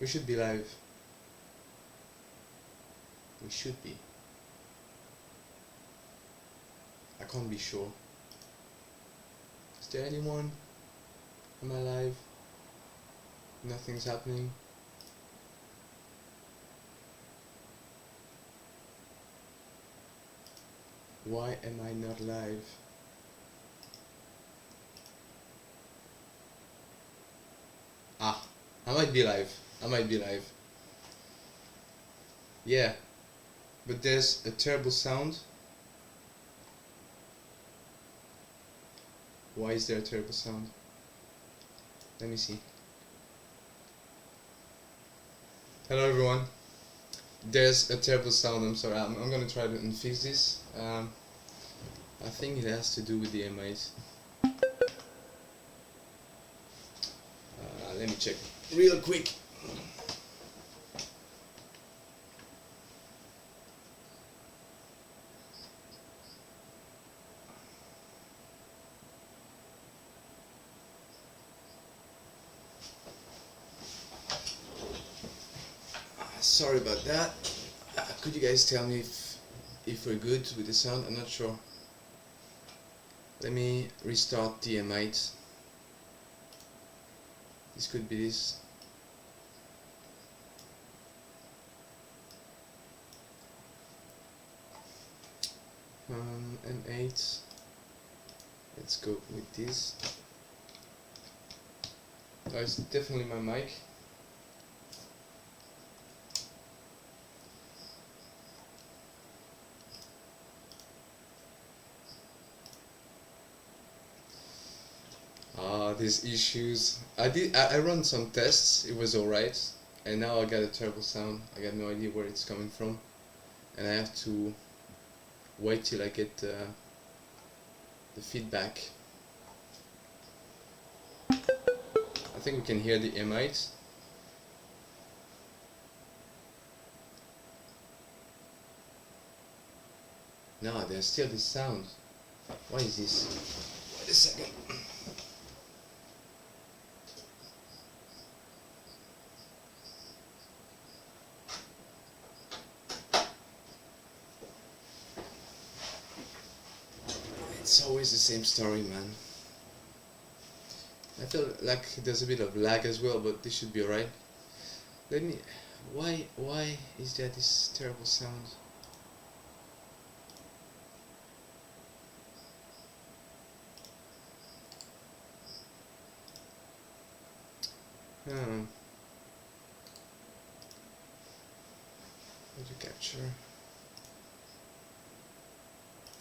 We should be live. We should be. I can't be sure. Is there anyone? Am I live? Nothing's happening. Why am I not live? Ah, I might be live. I might be live. Yeah, but there's a terrible sound. Why is there a terrible sound? Let me see. Hello everyone. There's a terrible sound. I'm sorry. I'm gonna try to fix this. I think it has to do with the M8. Let me check real quick. Sorry about that. Could you guys tell me if we're good with the sound? I'm not sure. Let me restart the M8. This could be this. M8. Let's go with this. Oh, it's definitely my mic. These issues. I run some tests, it was alright, and now I got a terrible sound. I got no idea where it's coming from, and I have to wait till I get the feedback. I think we can hear the M8. No, there's still this sound. Why is this? Wait a second. It's always the same story, man. I feel like there's a bit of lag as well, but this should be alright. Let me... Why is there this terrible sound? How to capture?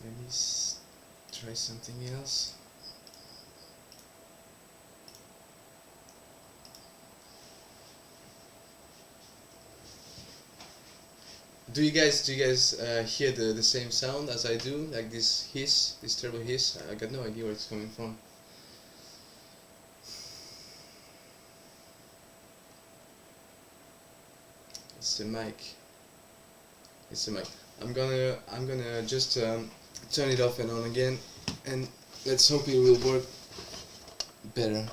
Let me try something else. Do you guys hear the same sound as I do, like this hiss, this terrible hiss? I got no idea where it's coming from. It's the mic. It's the mic. I'm gonna just turn it off and on again, and let's hope it will work better.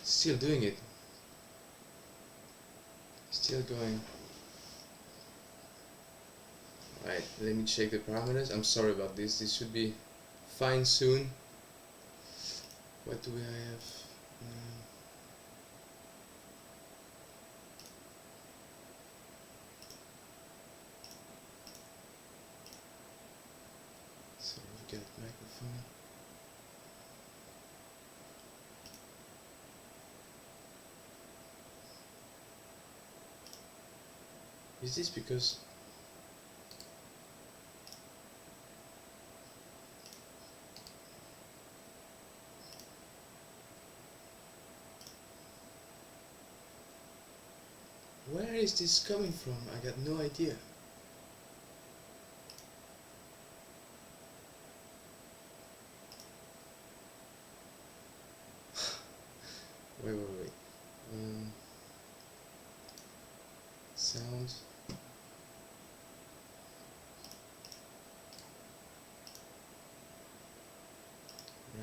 Still doing it. Still going. Right, let me check the parameters. I'm sorry about this. This should be fine soon. What do I have? So we got microphone. Is this because where is this coming from? I got no idea.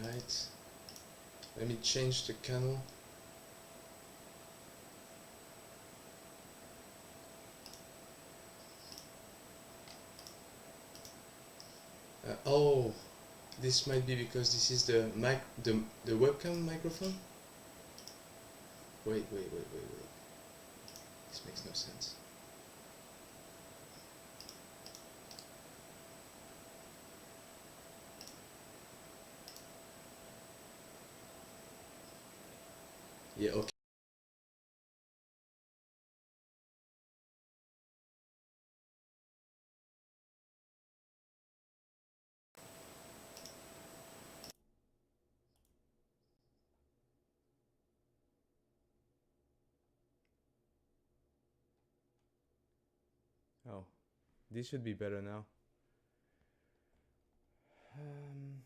Right. Let me change the channel. Oh, this might be because this is the the webcam microphone. Wait. This makes no sense. Yeah, okay. Oh, this should be better now. Um,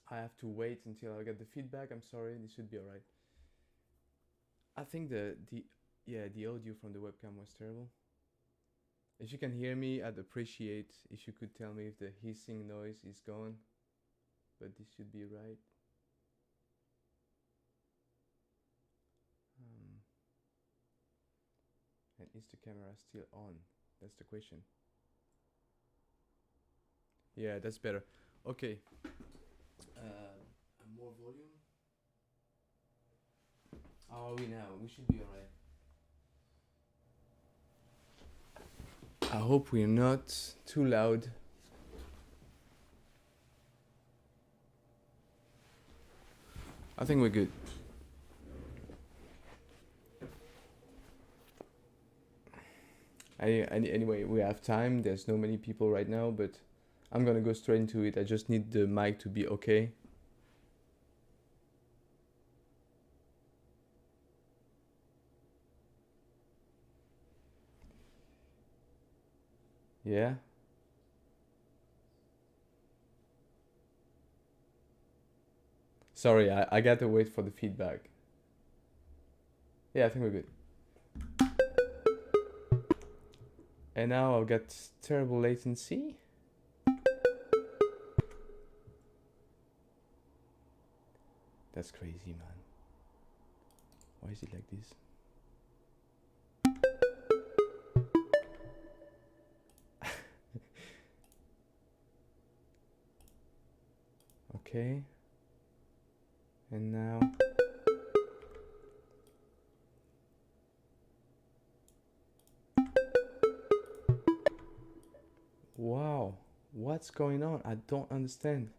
I have to wait until I get the feedback. I'm sorry, this should be alright. I think the audio from the webcam was terrible. If you can hear me, I'd appreciate if you could tell me if the hissing noise is gone. But this should be right. And is the camera still on? That's the question. Yeah, that's better. Okay. More volume. How are we now? We should be alright. I hope we're not too loud. I think we're good. Anyway, we have time. There's no many people right now, but I'm gonna go straight into it. I just need the mic to be okay. Yeah. Sorry, I got to wait for the feedback. Yeah, I think we're good. And now I've got terrible latency. That's crazy, man. Why is it like this? Okay. And now. Wow. What's going on? I don't understand.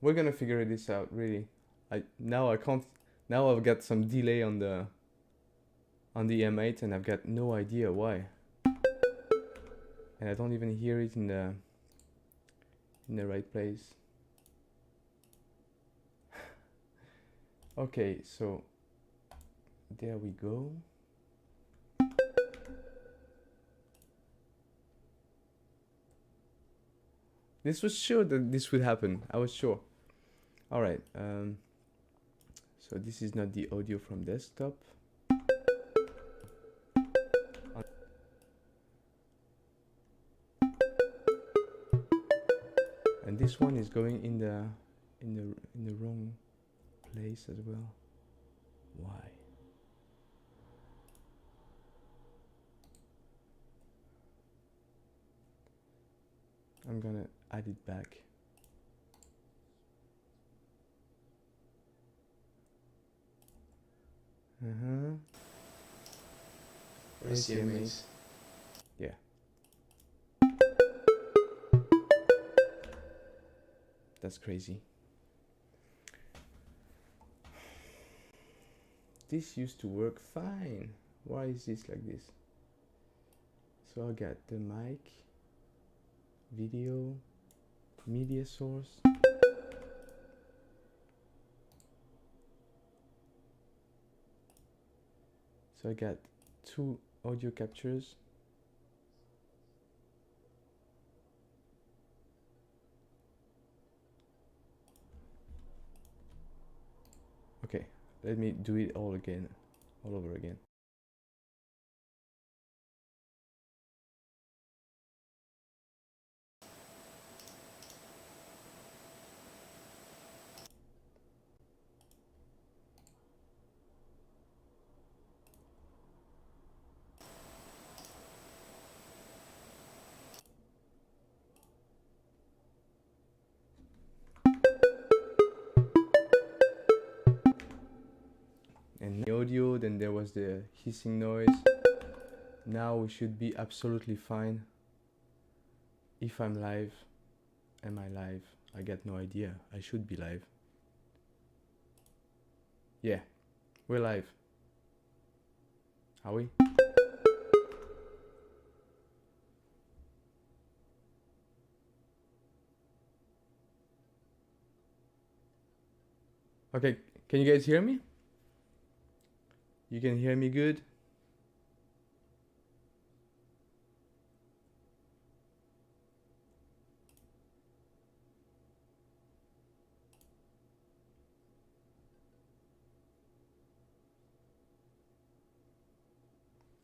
We're gonna figure this out, really. I can't. Now I've got some delay on the M8 and I've got no idea why. And I don't even hear it in the right place. Okay, so there we go. This was sure that this would happen. I was sure. All right. So this is not the audio from desktop. And this one is going in the wrong place as well. Why? I'm gonna add it back. Where's the M8? Yeah. That's crazy. This used to work fine. Why is this like this? So I got the mic, video, media source. So I got 2 audio captures. Okay, let me do it all over again. and the audio, then there was the hissing noise. Now we should be absolutely fine. If I'm live, am I live? I got no idea. I should be live. Yeah, we're live. Are we? Okay, can you guys hear me? You can hear me good?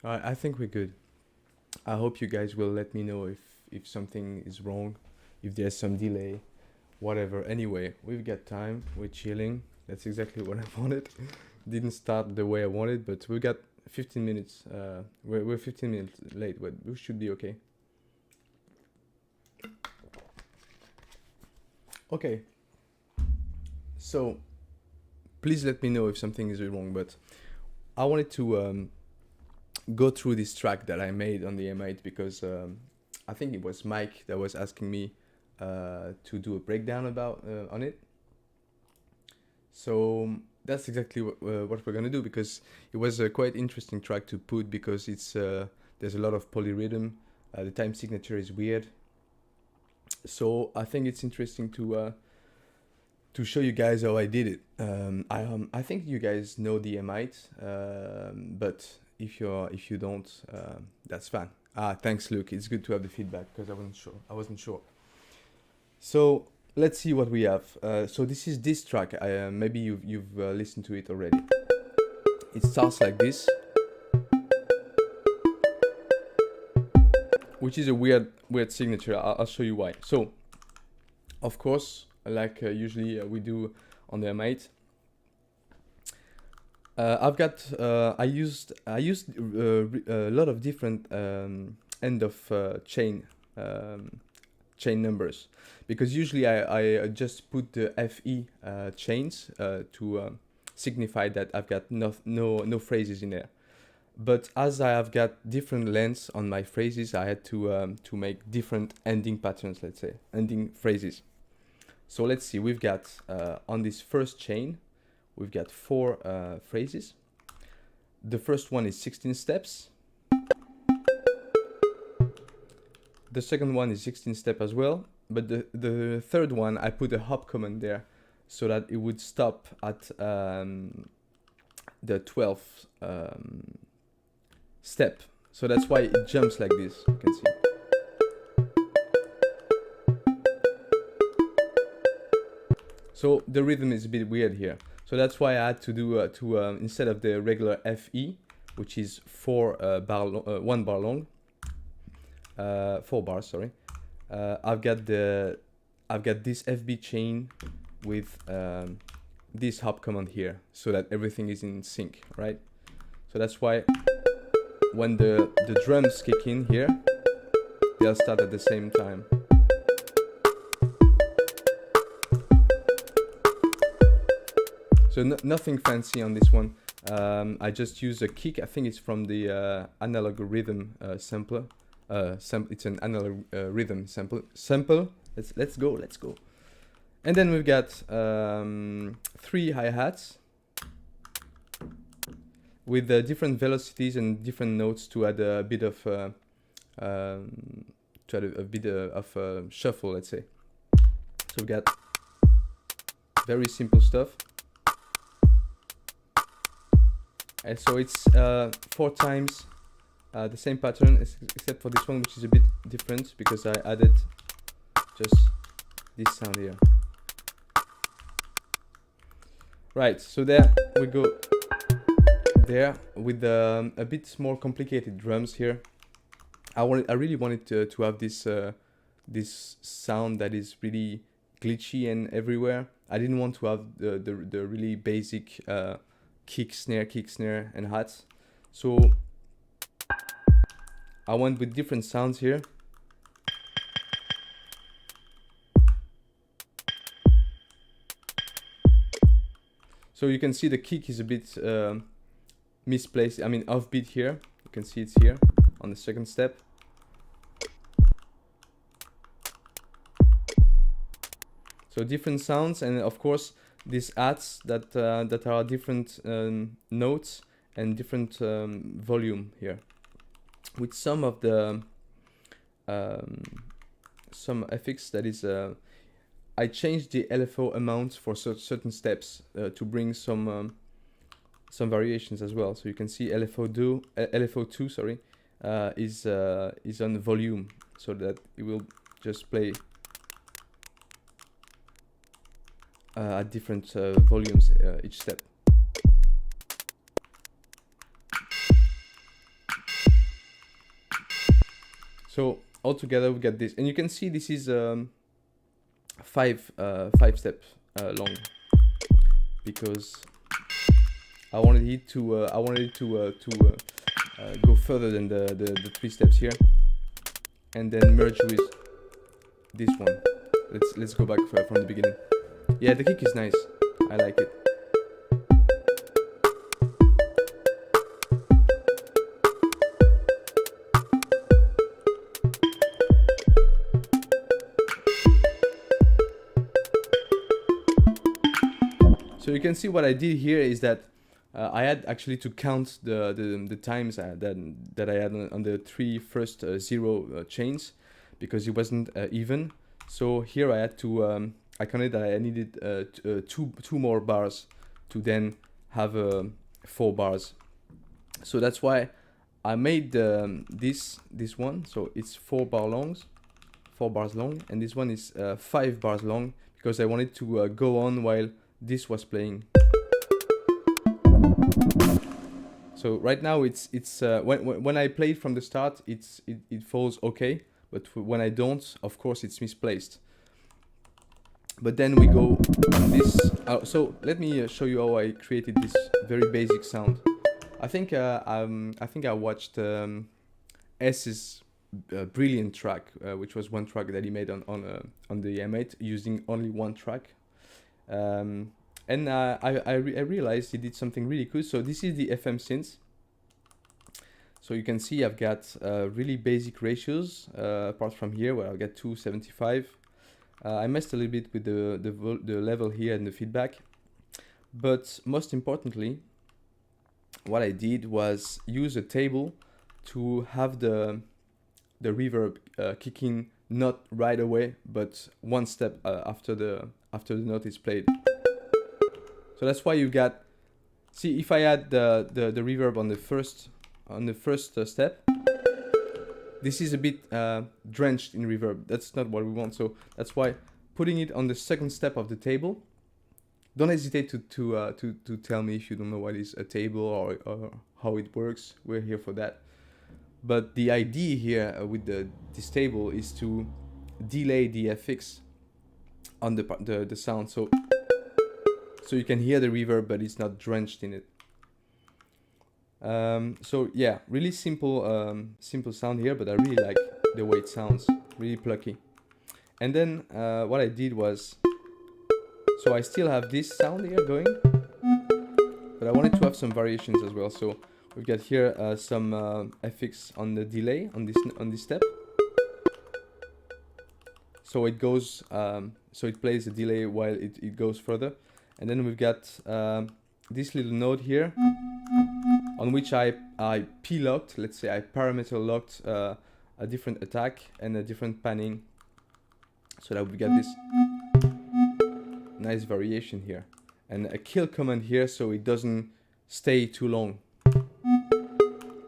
I think we're good. I hope you guys will let me know if something is wrong, if there's some delay, whatever. Anyway, we've got time. We're chilling. That's exactly what I wanted. Didn't start the way I wanted, but we got 15 minutes. We're 15 minutes late, but we should be okay. Okay. So, please let me know if something is wrong. But I wanted to go through this track that I made on the M8 because I think it was Mike that was asking me to do a breakdown about on it. So that's exactly what we're gonna do, because it was a quite interesting track to put, because it's there's a lot of polyrhythm. The time signature is weird, so I think it's interesting to show you guys how I did it. I think you guys know the M8, but if you don't, that's fine. Thanks, Luke. It's good to have the feedback because I wasn't sure. So let's see what we have. So this is this track. Maybe you've listened to it already. It starts like this, which is a weird signature. I'll show you why. So, of course, like usually we do on the M8, I've got I used a lot of different end of chain numbers, because usually I just put the FE chains to signify that I've got no phrases in there. But as I have got different lengths on my phrases, I had to make different ending patterns, let's say, ending phrases. So let's see, we've got on this first chain, we've got 4 phrases. The first one is 16 steps. The second one is 16 step as well. But the third one, I put a hop command there so that it would stop at the 12th step. So that's why it jumps like this, you can see. So the rhythm is a bit weird here. So that's why I had to do instead of the regular FE, which is 1 bar long, 4 bars, sorry. I've got this FB chain with this hop command here, so that everything is in sync, right? So that's why when the drums kick in here, they'll start at the same time. So nothing fancy on this one. I just use a kick. I think it's from the analog rhythm sampler. It's an analog rhythm sample. Let's go. And then we've got 3 hi-hats with different velocities and different notes to add a bit of shuffle, let's say. So we've got very simple stuff. And so it's 4 times the same pattern, except for this one, which is a bit different because I added just this sound here. Right, so there we go. There with a bit more complicated drums here. I really wanted to have this this sound that is really glitchy and everywhere. I didn't want to have the really basic kick, snare, and hats. So I went with different sounds here. So you can see the kick is a bit misplaced, I mean offbeat here. You can see it's here on the second step. So different sounds, and of course these adds that that are different notes and different volume here. With some of the some effects, that is, I changed the LFO amount for certain steps to bring some variations as well. So you can see LFO2, sorry, is on volume, so that it will just play at different volumes each step. So altogether we get this, and you can see this is 5 steps long, because I wanted it to go further than the 3 steps here, and then merge with this one. Let's go back from the beginning. Yeah, the kick is nice. I like it. So you can see what I did here is that I had actually to count the times that I had on the 3 first 0 chains, because it wasn't even. So here I had to I counted that I needed two more bars to then have 4 bars. So that's why I made this one. So it's 4 bars long, and this one is 5 bars long, because I wanted to go on while this was playing. So right now it's when I play from the start, it falls okay, but when I don't, of course it's misplaced. But then we go on this. So let me show you how I created this very basic sound. I think I watched S's brilliant track, which was one track that he made on the M8 using only one track. And I realized he did something really cool. So this is the FM synths. So you can see I've got really basic ratios, apart from here where I'll get 275. I messed a little bit with the level here and the feedback. But most importantly, what I did was use a table to have the reverb kicking not right away, but one step after the note is played. So that's why you got, see, if I add the reverb on the first step, this is a bit drenched in reverb. That's not what we want. So that's why putting it on the second step of the table. Don't hesitate to tell me if you don't know what is a table or how it works. We're here for that. But the idea here with this table is to delay the FX on the sound, so you can hear the reverb, but it's not drenched in it. So yeah, really simple sound here, but I really like the way it sounds, really plucky. And then what I did was, so I still have this sound here going, but I wanted to have some variations as well. So we've got here some FX on the delay on this step. So it goes, so it plays a delay while it goes further. And then we've got this little node here, on which I p-locked, let's say I parameter locked a different attack and a different panning, so that we get this nice variation here. And a kill command here, so it doesn't stay too long.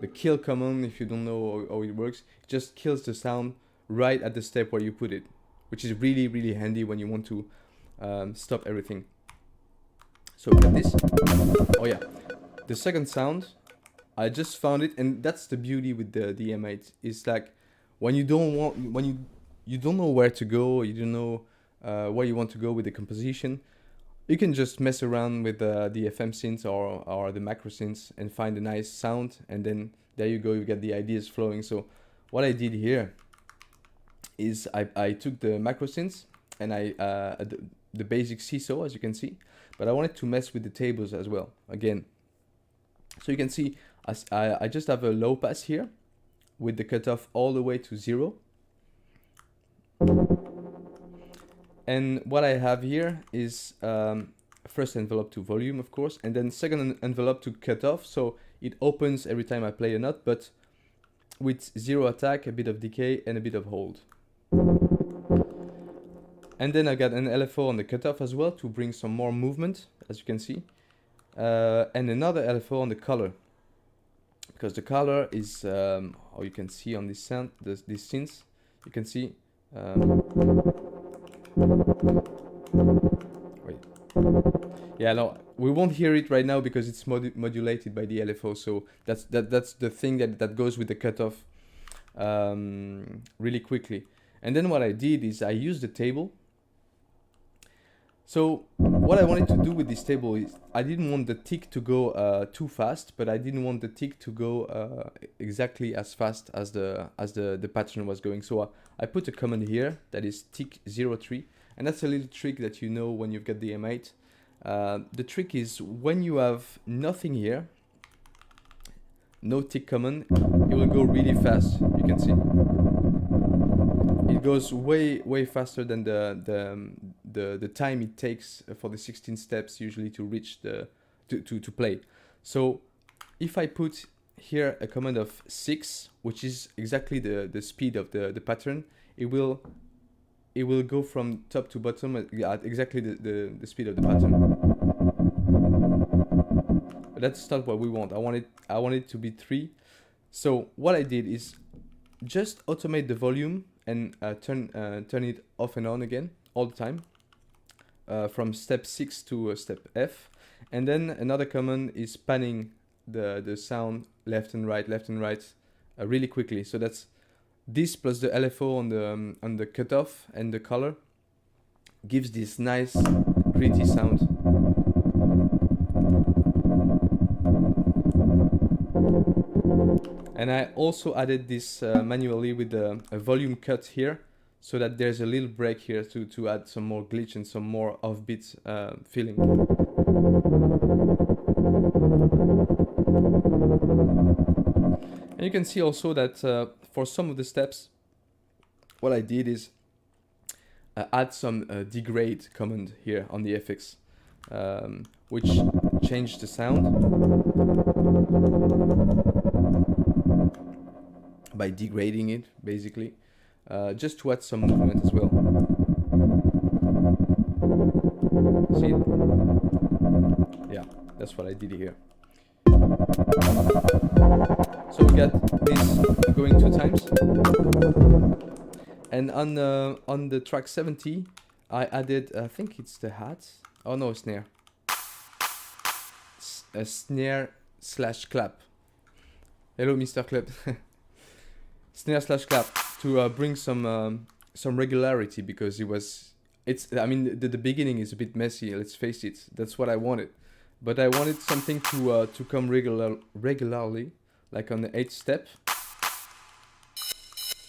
The kill command, if you don't know how it works, it just kills the sound right at the step where you put it, which is really, really handy when you want to stop everything. So we got this. Oh yeah, the second sound, I just found it, and that's the beauty with the M8. It's like when you don't know where to go, you don't know where you want to go with the composition, you can just mess around with the FM synths or the macro synths and find a nice sound, and then there you go, you get the ideas flowing. So what I did here is I took the macro synths and the basic seesaw, as you can see, but I wanted to mess with the tables as well again. So you can see I just have a low pass here with the cutoff all the way to 0. And what I have here is first envelope to volume, of course, and then second envelope to cutoff. So it opens every time I play a note, but with 0 attack, a bit of decay, and a bit of hold. And then I got an LFO on the cutoff as well to bring some more movement, as you can see. And another LFO on the color, because the color is, how you can see on this sound, these synths, you can see. Wait. Yeah, no, we won't hear it right now because it's modulated by the LFO. So that's the thing that goes with the cutoff really quickly. And then what I did is I used the table. So what I wanted to do with this table is I didn't want the tick to go too fast, but I didn't want the tick to go exactly as fast as the pattern was going. So I put a command here that is tick 03, and that's a little trick that you know when you've got the M8. The trick is when you have nothing here, no tick command, it will go really fast. You can see it goes way faster than the time it takes for the 16 steps usually to reach to play. So if I put here a command of 6, which is exactly the speed of the pattern, it will go from top to bottom at exactly the speed of the pattern. But that's not what we want. I want it to be 3. So what I did is just automate the volume and turn it off and on again all the time from step 6 to step F. And then another command is panning the sound left and right really quickly. So that's this plus the LFO on the cutoff and the color gives this nice gritty sound. And I also added this manually with a volume cut here, so that there's a little break here to add some more glitch and some more offbeat feeling. And you can see also that for some of the steps, what I did is add some degrade command here on the FX, which changed the sound by degrading it, basically, just to add some movement as well. See? Yeah, that's what I did here. So we got this going 2 times. And on the track 70, I added, I think it's the hat. Oh no, snare. A snare / clap. Hello, Mr. Clap. Snare / clap to bring some regularity, because I mean the beginning is a bit messy, let's face it. That's what I wanted, but I wanted something to come regularly, like on the 8th step,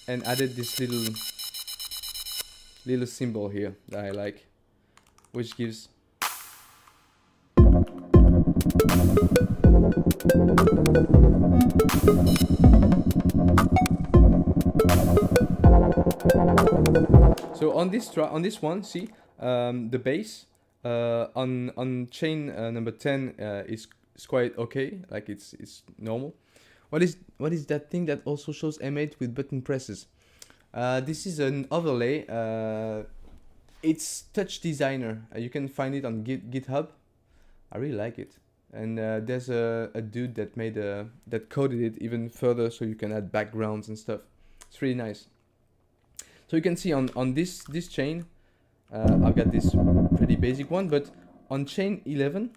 and added this little symbol here that I like, which gives so on this one, see, the bass on chain number 10 is quite okay, like it's normal. What is that thing that also shows M8 with button presses? This is an overlay. It's Touch Designer. You can find it on GitHub. I really like it. And there's a dude that made that coded it even further, so you can add backgrounds and stuff. It's really nice. So you can see on this chain, I've got this pretty basic one, but on chain 11,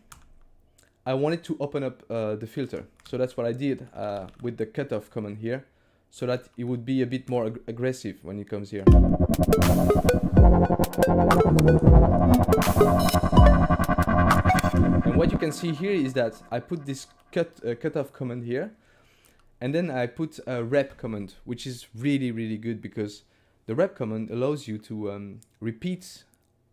I wanted to open up the filter. So that's what I did with the cutoff command here, so that it would be a bit more aggressive when it comes here. And what you can see here is that I put this cutoff command here, and then I put a rep command, which is really good, because the rep command allows you to repeat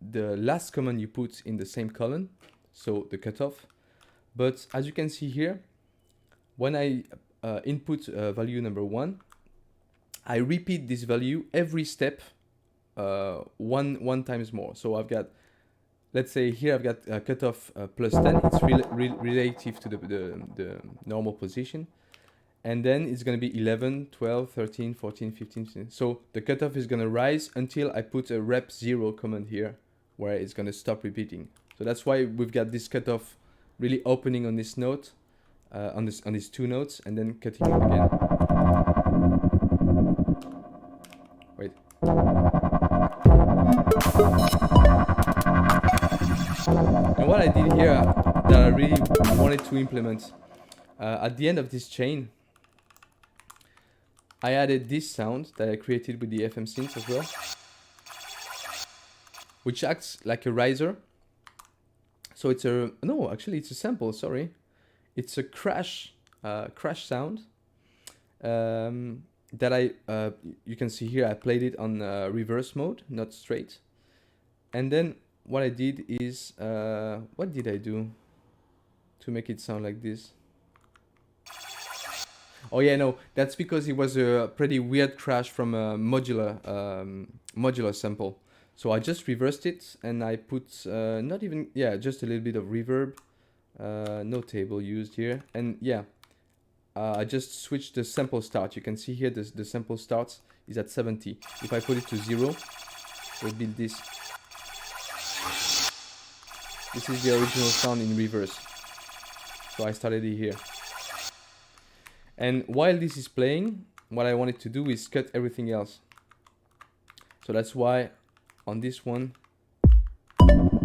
the last command you put in the same column, so the cutoff. But as you can see here, when I input value number 1, I repeat this value every step one times more. So I've got, let's say here I've got cutoff plus 10. It's relative to the normal position. And then it's going to be 11, 12, 13, 14, 15, 16. So the cutoff is going to rise until I put a rep 0 command here, where it's going to stop repeating. So that's why we've got this cutoff really opening on this note, on these 2 notes, and then cutting it again. Wait. And what I did here that I really wanted to implement, at the end of this chain, I added this sound that I created with the FM synth as well, which acts like a riser. So it's a, no, actually it's a sample, sorry. It's a crash sound that you can see here, I played it on reverse mode, not straight. And then what I did is, what did I do to make it sound like this? Oh yeah, no, that's because it was a pretty weird crash from a modular sample. So I just reversed it and I put not even, yeah, just a little bit of reverb, no table used here. And yeah, I just switched the sample start. You can see here the sample starts is at 70. If I put it to 0, it will be this. This is the original sound in reverse. So I started it here. And while this is playing, what I wanted to do is cut everything else. So that's why on this one, you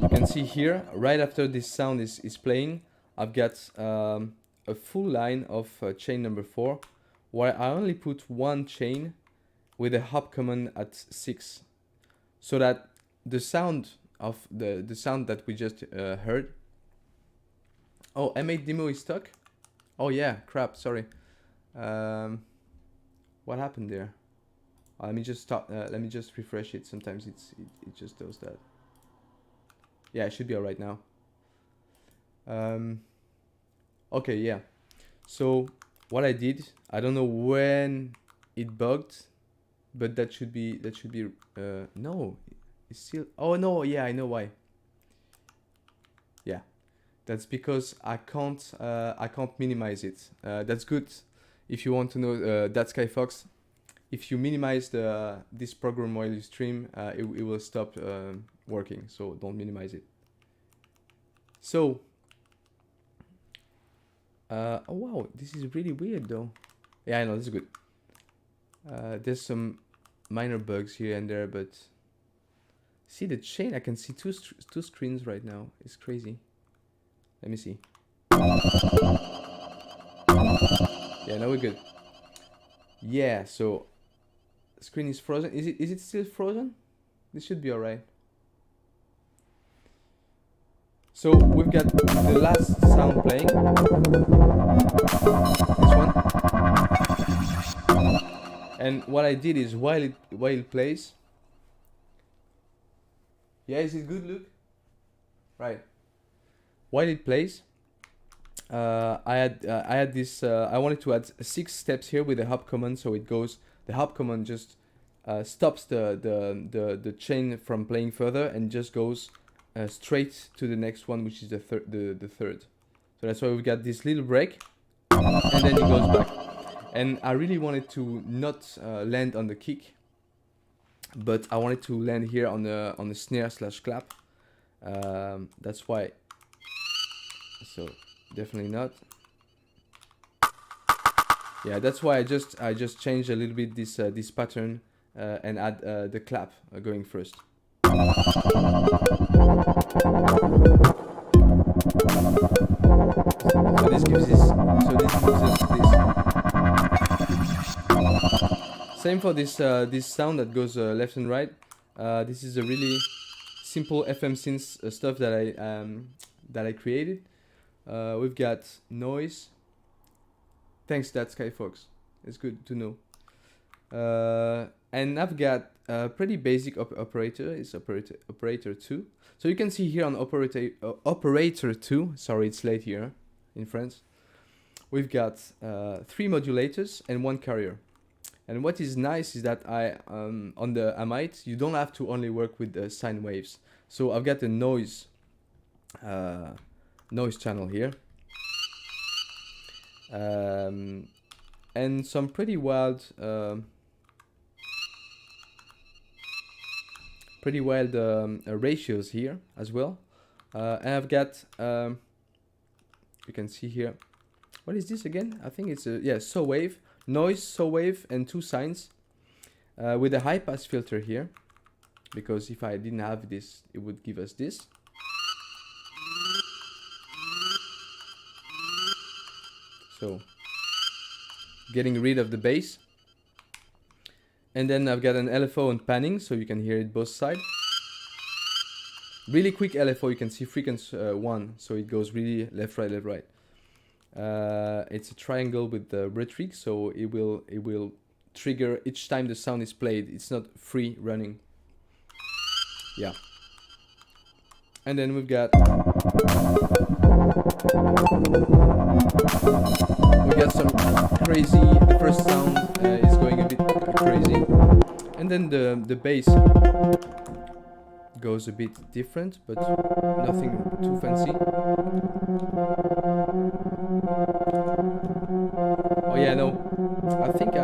can see here, right after this sound is playing, I've got a full line of chain number 4, where I only put 1 chain with a hop command at 6. So that the sound of the sound that we just heard. Oh, M8 demo is stuck? Oh yeah, crap, sorry. What happened there? Let me just stop, let me just refresh it. Sometimes it just does that. Yeah, it should be alright now. Okay, yeah. So what I did, I don't know when it bugged, but that should be no, it's still, oh no, yeah, I know why. Yeah. That's because I can't minimize it. That's good if you want to know that Skyfox. If you minimize this program while you stream, it will stop working. So don't minimize it. So, oh wow, this is really weird though. Yeah, I know, this is good. There's some minor bugs here and there, but see the chain. I can see two screens right now. It's crazy. Let me see. Yeah, now we're good. Yeah, so screen is frozen. Is it still frozen? This should be alright. So we've got the last sound playing. This one. And what I did is while it plays. Yeah, is it good, Luke? Right. While it plays, I had this. I wanted to add 6 steps here with the hop command, so it goes. The hop command just stops the chain from playing further and just goes straight to the next one, which is the third. So that's why we got this little break, and then it goes back. And I really wanted to not land on the kick, but I wanted to land here on the snare / clap. That's why. So definitely not. Yeah, that's why I just changed a little bit this pattern and add the clap going first. So this gives us this. Same for this sound that goes left and right. This is a really simple FM synth stuff that I created. We've got noise. Thanks, that Skyfox. It's good to know. And I've got a pretty basic operator. It's operator 2. So you can see here on operator 2, sorry, it's late here in France, we've got 3 modulators and 1 carrier. And what is nice is that on the M8, you don't have to only work with the sine waves. So I've got a noise channel here. And some pretty wild ratios here as well. And I've got, you can see here, what is this again? I think it's a, saw wave, noise, saw wave, and 2 sines with a high pass filter here, because if I didn't have this, it would give us this. So getting rid of the bass. And then I've got an LFO and panning, so you can hear it both sides. Really quick LFO, you can see frequency 1, so it goes really left, right, left, right. It's a triangle with the rhetoric, so it will trigger each time the sound is played. It's not free running. Yeah. And then we've got some crazy. The first sound is going a bit crazy, and then the bass goes a bit different, but nothing too fancy. Oh yeah, no, I think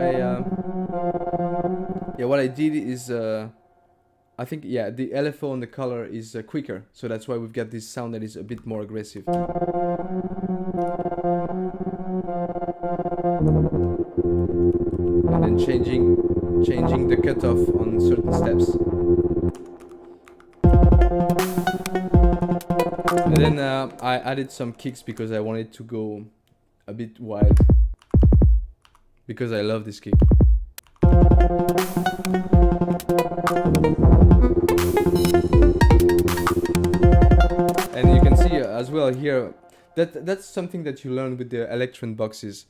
what I did is I think the LFO on the color is quicker, so that's why we've got this sound that is a bit more aggressive. And then changing the cutoff on certain steps. And then I added some kicks because I wanted to go a bit wild, because I love this kick. And you can see as well here that's something that you learn with the Electron boxes.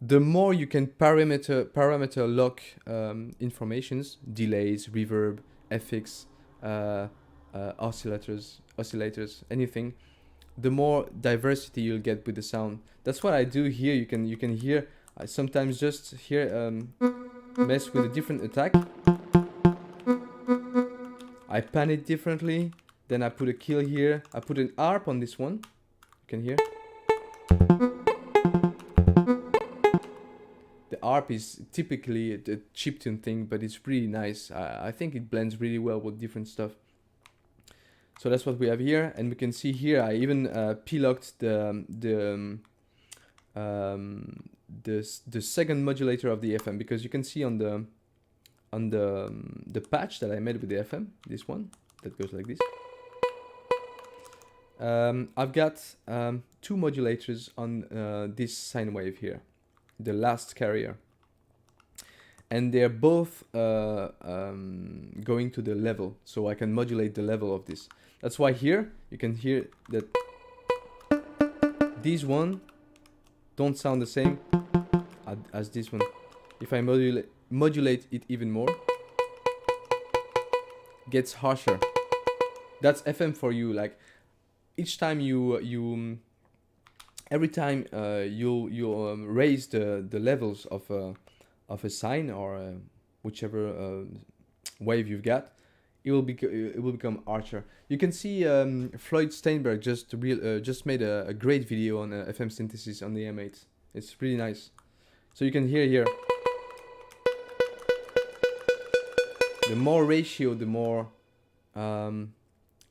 The more you can parameter lock informations, delays, reverb, FX, oscillators, anything, the more diversity you'll get with the sound. That's what I do here. You can hear, I sometimes just hear mess with a different attack. I pan it differently, then I put a kill here, I put an ARP on this one, you can hear. The ARP is typically a chiptune thing, but it's really nice. I think it blends really well with different stuff. So that's what we have here, and we can see here I even P-locked the second modulator of the FM, because you can see on the patch that I made with the FM, this one that goes like this. I've got 2 modulators on this sine wave here, the last carrier, and they're both going to the level, so I can modulate the level of this. That's why here you can hear that these one don't sound the same as this one. If I modulate it even more, gets harsher. That's FM for you. Like each time every time you raise the levels of a sine or whichever wave you've got, it will become harsher. You can see Floyd Steinberg just made a great video on FM synthesis on the M8. It's really nice. So you can hear here. The more ratio, the more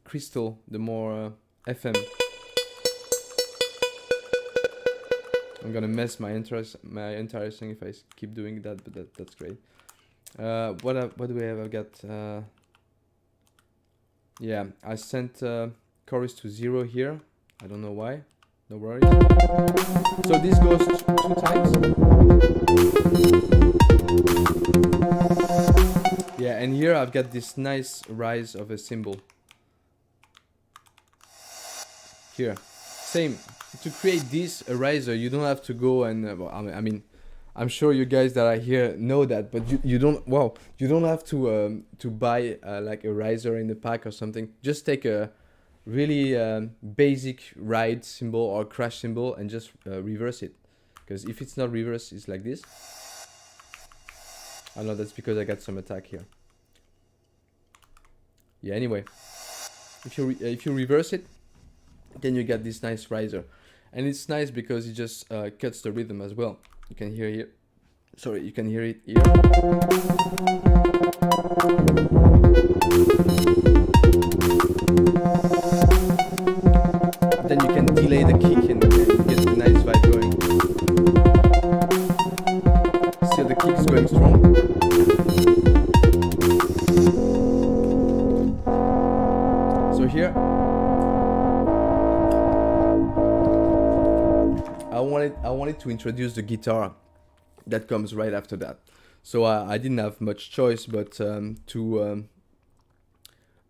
crystal, the more FM. I'm gonna mess my entire thing if I keep doing that, but that's great. What do we have? I've got yeah, I sent chorus to 0 here. I don't know why. No worries. So this goes 2 times. Yeah, and here I've got this nice rise of a cymbal. Here, same. To create this riser, you don't have to go and I mean, I'm sure you guys that are here know that, but you don't. Well, you don't have to buy like a riser in the pack or something. Just take a really basic ride symbol or crash symbol and just reverse it. Because if it's not reversed, it's like this. I know that's because I got some attack here. Yeah. Anyway, if you reverse it, then you get this nice riser, and it's nice because it just cuts the rhythm as well. You can hear here. Sorry, you can hear it here. Then you can delay the kick and get the nice vibe going. Still the kick's going strong. So here I wanted to introduce the guitar that comes right after that. So I didn't have much choice but to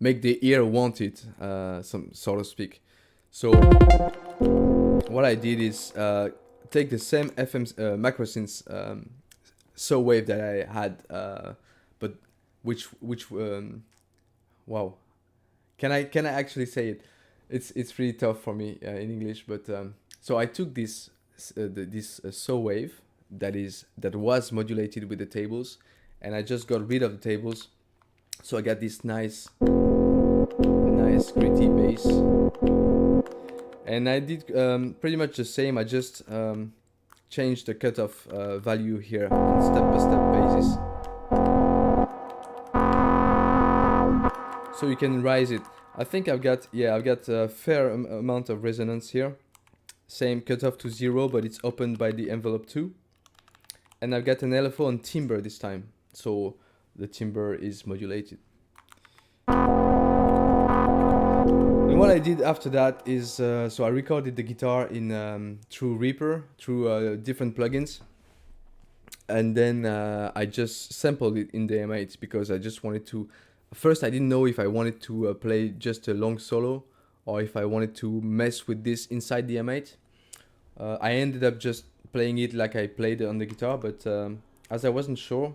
make the ear want it, so to speak. So what I did is take the same FM macro synths so wave that I had, but which wow, can I actually say it? It's really tough for me in English, but so I took this so wave that was modulated with the tables, and I just got rid of the tables, so I got this nice gritty bass. And I did pretty much the same. I just changed the cutoff value here on step-by-step basis, so you can rise it. I think I've got a fair amount of resonance here. Same cutoff to 0, but it's opened by the envelope 2. And I've got an LFO on timbre this time, so the timbre is modulated. And what I did after that is, so I recorded the guitar in through Reaper, through different plugins. And then I just sampled it in the M8 because I just wanted to. First, I didn't know if I wanted to play just a long solo or if I wanted to mess with this inside the M8. I ended up just playing it like I played on the guitar, but as I wasn't sure,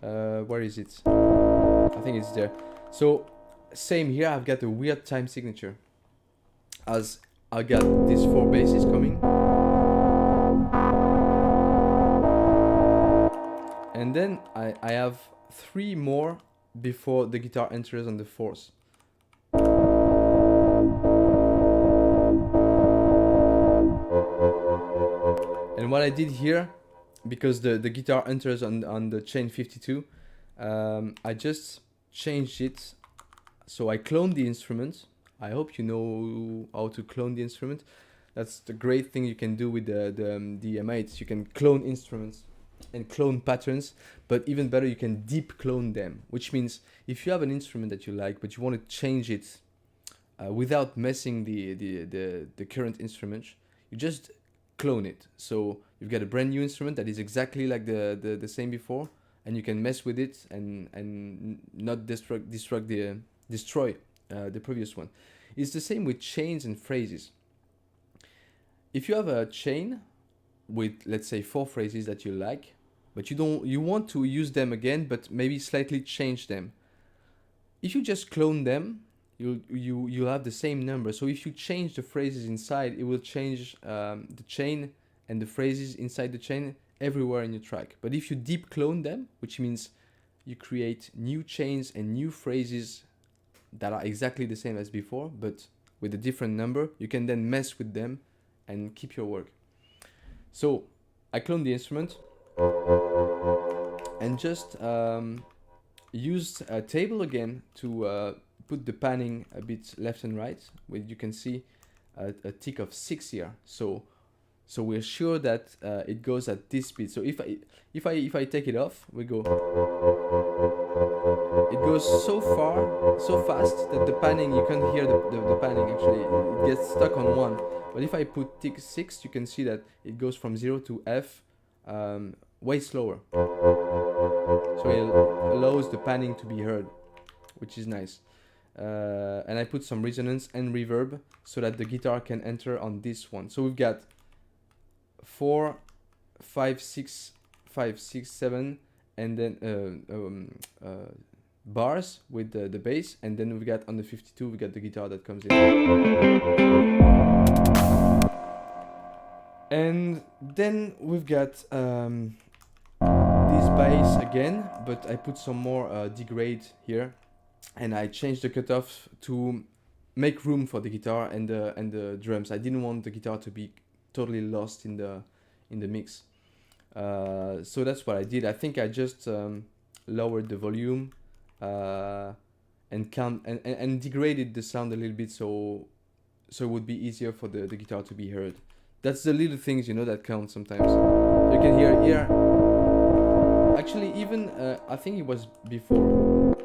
where is it? I think it's there. So same here, I've got a weird time signature, as I got these 4 basses coming, and then I have 3 more before the guitar enters on the 4th. And what I did here, because the guitar enters on the chain 52, I just changed it. So I cloned the instrument. I hope you know how to clone the instrument. That's the great thing you can do with the M8s. You can clone instruments and clone patterns, but even better, you can deep clone them, which means if you have an instrument that you like, but you want to change it without messing the current instrument, you just clone it. So you've got a brand new instrument that is exactly like the same before, and you can mess with it and not destroy the previous one. It's the same with chains and phrases. If you have a chain with, let's say, 4 phrases that you like, but you want to use them again, but maybe slightly change them. If you just clone them, you'll have the same number. So if you change the phrases inside, it will change the chain and the phrases inside the chain everywhere in your track. But if you deep clone them, which means you create new chains and new phrases that are exactly the same as before, but with a different number, you can then mess with them and keep your work. So I cloned the instrument and just used a table again to put the panning a bit left and right, where you can see a tick of 6 here. So we're sure that it goes at this speed. So if I take it off, we go. It goes so fast that the panning, you can't hear the panning actually. It gets stuck on 1. But if I put tick 6, you can see that it goes from 0 to F way slower. So it allows the panning to be heard, which is nice. And I put some resonance and reverb so that the guitar can enter on this one. So we've got 4, 5, 6 5, 6, 7, and then bars with the bass, and then we got on the 52 we got the guitar that comes in. And then we've got this bass again, but I put some more degrade here, and I changed the cutoff to make room for the guitar and the drums. I didn't want the guitar to be totally lost in the mix. So that's what I did. I think I just lowered the volume and degraded the sound a little bit, so it would be easier for the guitar to be heard. That's the little things, you know, that count sometimes. You can hear here. Actually, even I think it was before.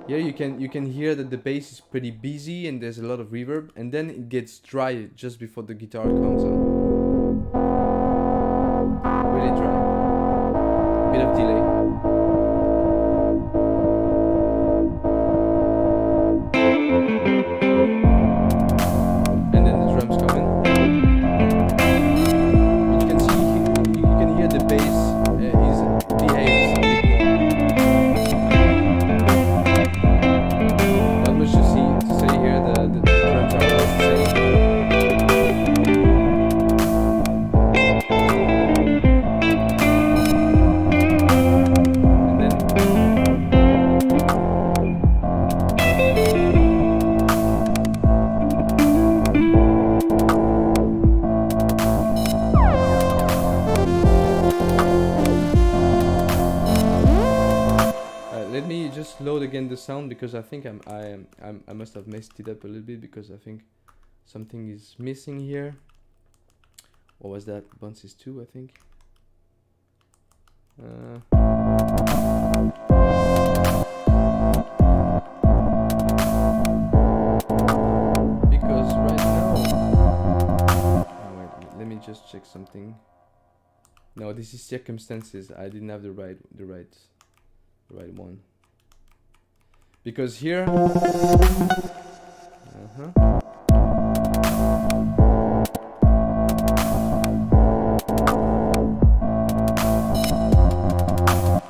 Here you can hear that the bass is pretty busy and there's a lot of reverb, and then it gets dry just before the guitar comes on. Really dry. Bit of delay. And then the drums come in. And you can see, you can hear the bass behaves a bit more. Not much to say here. The drums are almost the same. Let me just load again the sound, because I think I must have messed it up a little bit, because I think something is missing here. What was that? Bounces 2, I think. Because right now, wait, let me just check something. No, this is circumstances. I didn't have the right one. Because here,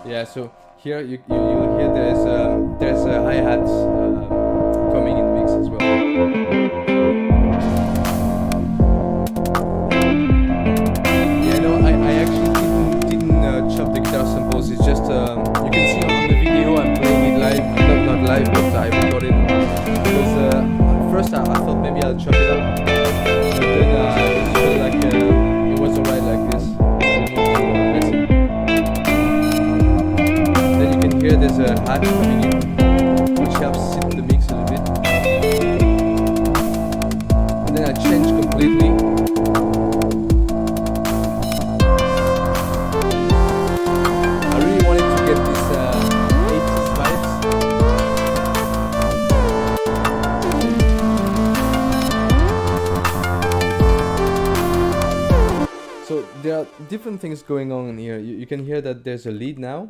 yeah. So here you'll hear there's a hi-hat coming in the mix as well. Yeah, no, I actually didn't chop the guitar samples. It's just you can see on the video I'm playing it live, not live, but I recorded it. Because first I thought maybe I'll chop it up, but then I just felt like it was alright like this. I didn't want to mess it. Then you can hear there's a hat coming in, which helps sit in the mix a little bit. And then I changed completely. I really wanted to get this 80s vibes. So there are different things going on here. You can hear that there's a lead now,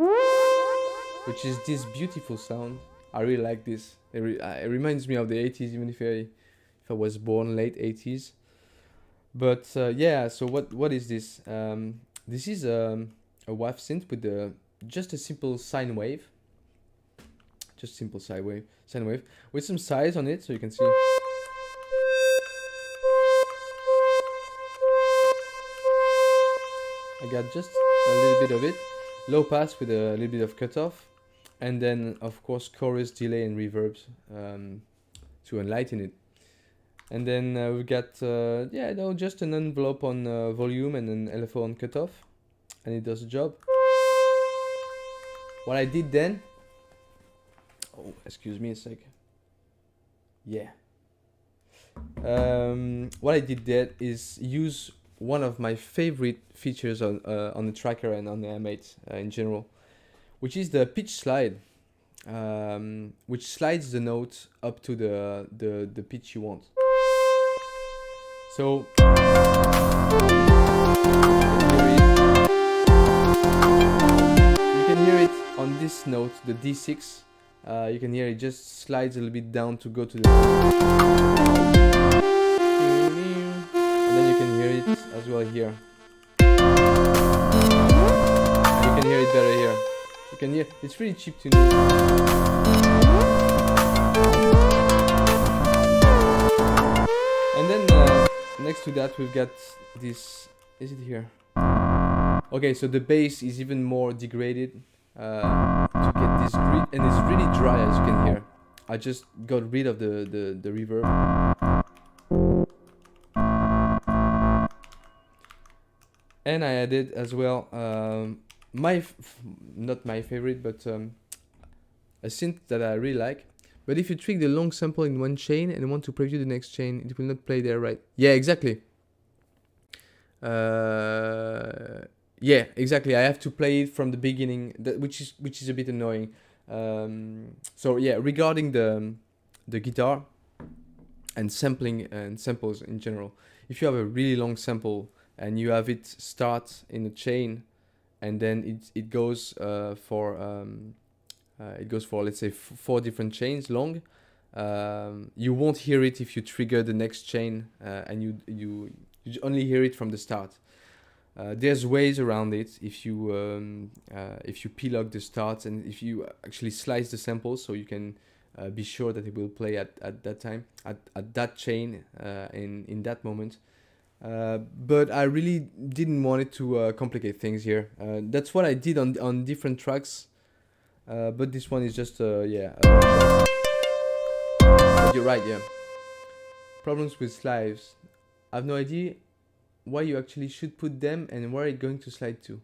which is this beautiful sound. I really like this. It reminds me of the 80s, even if I was born late 80s. But yeah, so what is this? This is a WAV synth with just a simple sine wave. Just simple sine wave with some size on it, so you can see. I got just a little bit of it, low pass with a little bit of cutoff, and then of course chorus, delay, and reverbs to enlighten it. And then we got just an envelope on volume and an LFO on cutoff, and it does the job. What I did then, oh, excuse me a sec. Yeah. What I did there is use one of my favorite features on the tracker and on the M8 in general, which is the pitch slide, which slides the note up to the pitch you want. So you can hear it on this note, the D6. You can hear it just slides a little bit down to go to the, and then you can hear it as well here. You can hear it better here. You can hear, it's really cheap tuning. And then next to that we've got this, is it here? Okay, so the bass is even more degraded to get this grit, and it's really dry, as you can hear. I just got rid of the reverb. And I added as well not my favorite, but a synth that I really like. But if you trick the long sample in one chain and want to preview the next chain, it will not play there, right? Yeah, exactly. Yeah, exactly. I have to play it from the beginning, which is a bit annoying. So yeah, regarding the guitar and sampling and samples in general, if you have a really long sample and you have it start in a chain, and then it goes for let's say 4 different chains long, you won't hear it if you trigger the next chain, and you only hear it from the start. There's ways around it if you p-log the starts, and if you actually slice the samples, so you can be sure that it will play at that time, at that chain, in that moment. But I really didn't want it to complicate things here. That's what I did on different tracks, but this one is just yeah. But you're right, yeah. Problems with slides. I have no idea why you actually should put them and where it's going to slide to.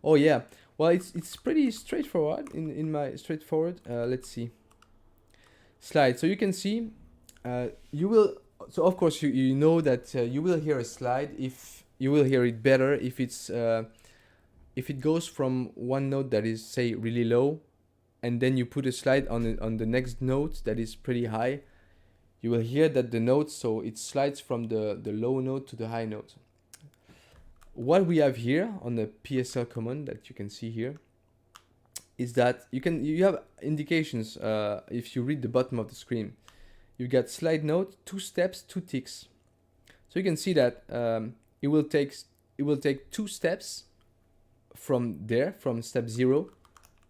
Oh yeah, well it's pretty straightforward in my straightforward. Let's see. Slide. So you can see, you will. So of course you know that you will hear a slide, if you will hear it better if it's if it goes from one note that is, say, really low, and then you put a slide on the next note that is pretty high. You will hear that the notes, so it slides from the low note to the high note. What we have here on the PSL command that you can see here is that you have indications if you read the bottom of the screen. You get slide note, 2 steps, 2 ticks. So you can see that it will take 2 steps from step 0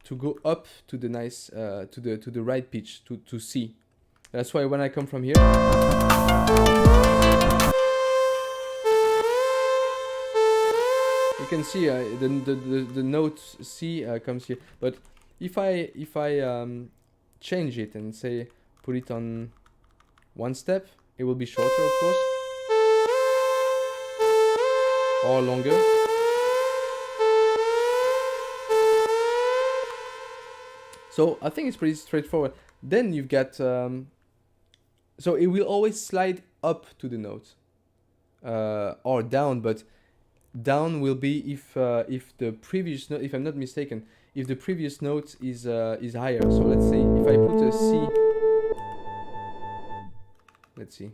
to go up to the nice to the right pitch, to C. That's why when I come from here, you can see the note C comes here. But if I change it and say put it on 1 step, it will be shorter, of course, or longer. So I think it's pretty straightforward. Then you've got so it will always slide up to the note, or down, but down will be if the previous note, if I'm not mistaken, if the previous note is higher. So let's say if I put a C. Let's see.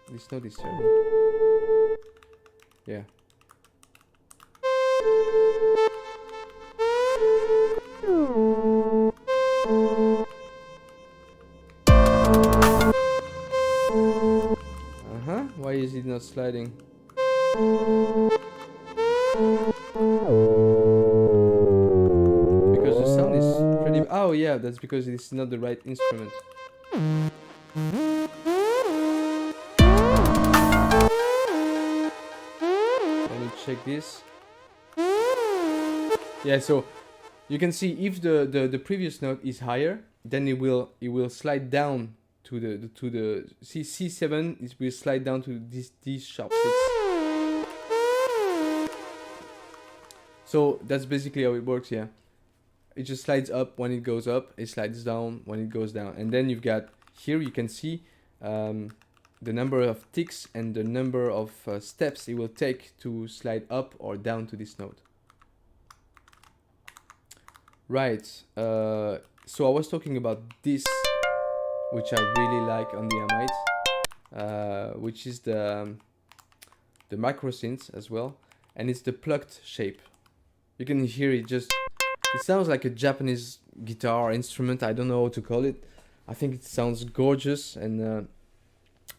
This note is terrible. Yeah. Why is it not sliding? Because the sound is pretty... Oh yeah, that's because it's not the right instrument. Let me check this. Yeah, so you can see if the previous note is higher, then it will slide down to the C7. It will slide down to these sharp 6. So that's basically how it works. Yeah, it just slides up when it goes up, it slides down when it goes down, and then you've got here, you can see the number of ticks and the number of steps it will take to slide up or down to this note. Right, so I was talking about this, which I really like on the M8, which is the micro synth as well, and it's the plucked shape. You can hear it just, it sounds like a Japanese guitar instrument. I don't know how to call it. I think it sounds gorgeous, and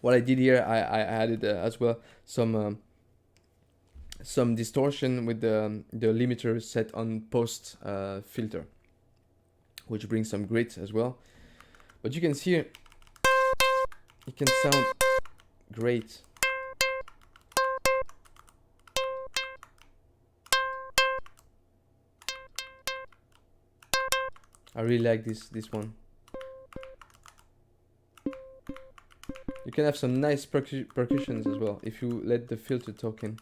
what I did here, I added as well some distortion with the limiter set on post filter, which brings some grit as well. But you can see it can sound great. I really like this one. You can have some nice percussions as well if you let the filter talk in.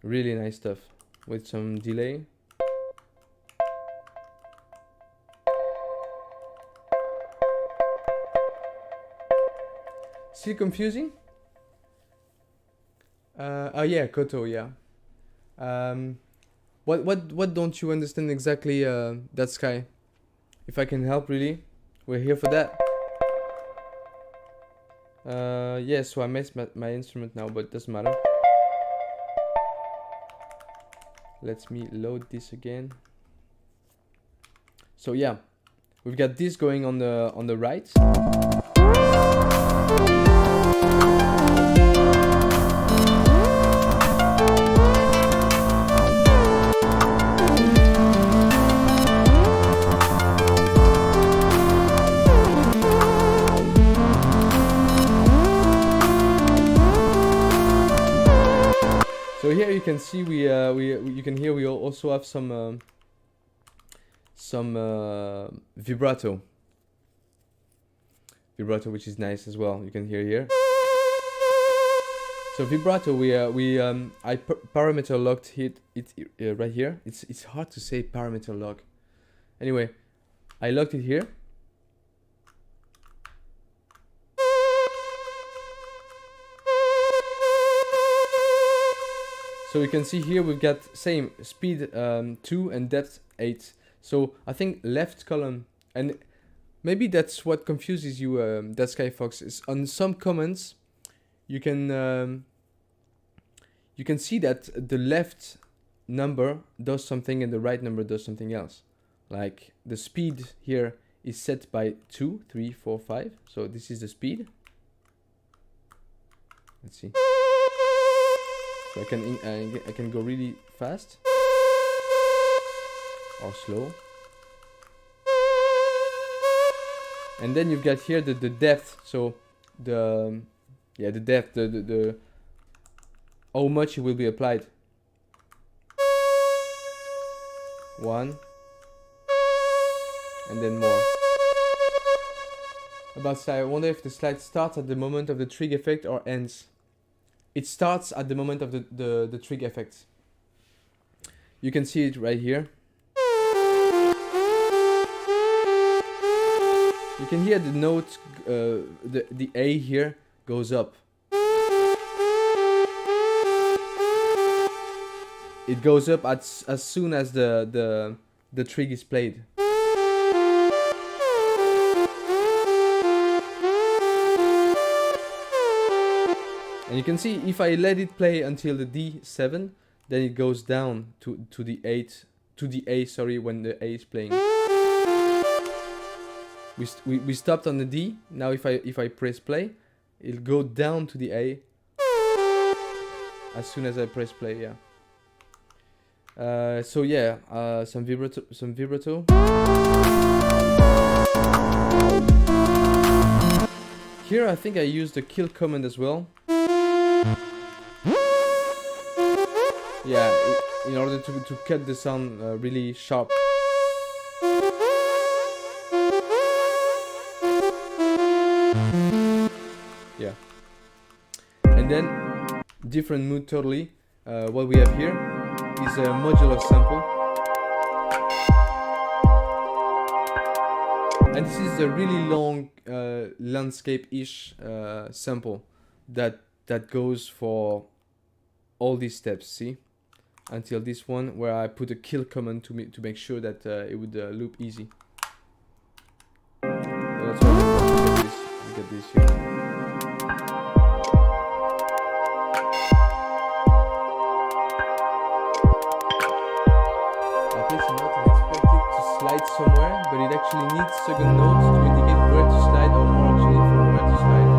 Really nice stuff with some delay. Still confusing? Oh yeah, Koto, yeah. What don't you understand exactly, that Sky? If I can help, really, we're here for that. Yeah, so I messed my instrument now, but it doesn't matter. Let me load this again. So yeah, we've got this going on the right. So here you can see you can hear we also have some vibrato, which is nice as well. You can hear here. So vibrato, I parameter locked it right here. It's hard to say parameter lock. Anyway, I locked it here. So you can see here we've got same speed 2 and depth 8. So I think left column, and maybe that's what confuses you, that Sky Fox, is on some comments you can see that the left number does something and the right number does something else. Like the speed here is set by 2, 3, 4, 5. So this is the speed. Let's see. So I can go really fast or slow. And then you've got here the depth. So the depth, the how much it will be applied. 1 and then more. About slide, I wonder if the slide starts at the moment of the trig effect or ends. It starts at the moment of the trig effect. You can see it right here. You can hear the note, the A here goes up. It goes up as soon as the trig is played. And you can see if I let it play until the D7, then it goes down to the A, sorry, when the A is playing. We stopped on the D. Now if I press play, it'll go down to the A as soon as I press play. Yeah. So yeah, some vibrato. Here I think I used the kill command as well. Yeah, in order to cut the sound really sharp. Yeah. And then different mood totally. What we have here is a modular sample. And this is a really long landscape-ish sample that goes for all these steps, see? Until this one where I put a kill command to make sure that it would loop easy. So that's why we get this here. I play some notes and expect it to slide somewhere, but it actually needs second notes to indicate where to slide, or more actually from where to slide.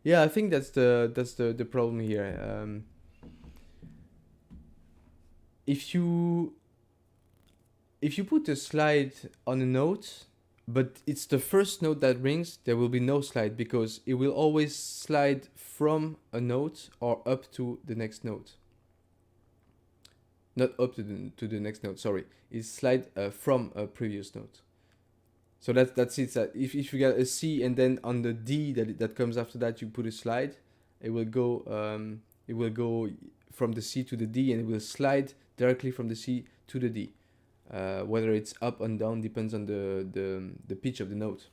Yeah, I think that's the problem here. If you put a slide on a note, but it's the first note that rings, there will be no slide, because it will always slide from a note or up to the next note. Not up to the next note, sorry. It's slide from a previous note. So that's it. If you get a C and then on the D that comes after that you put a slide, it will go from the C to the D, and it will slide directly from the C to the D. Whether it's up and down depends on the pitch of the note.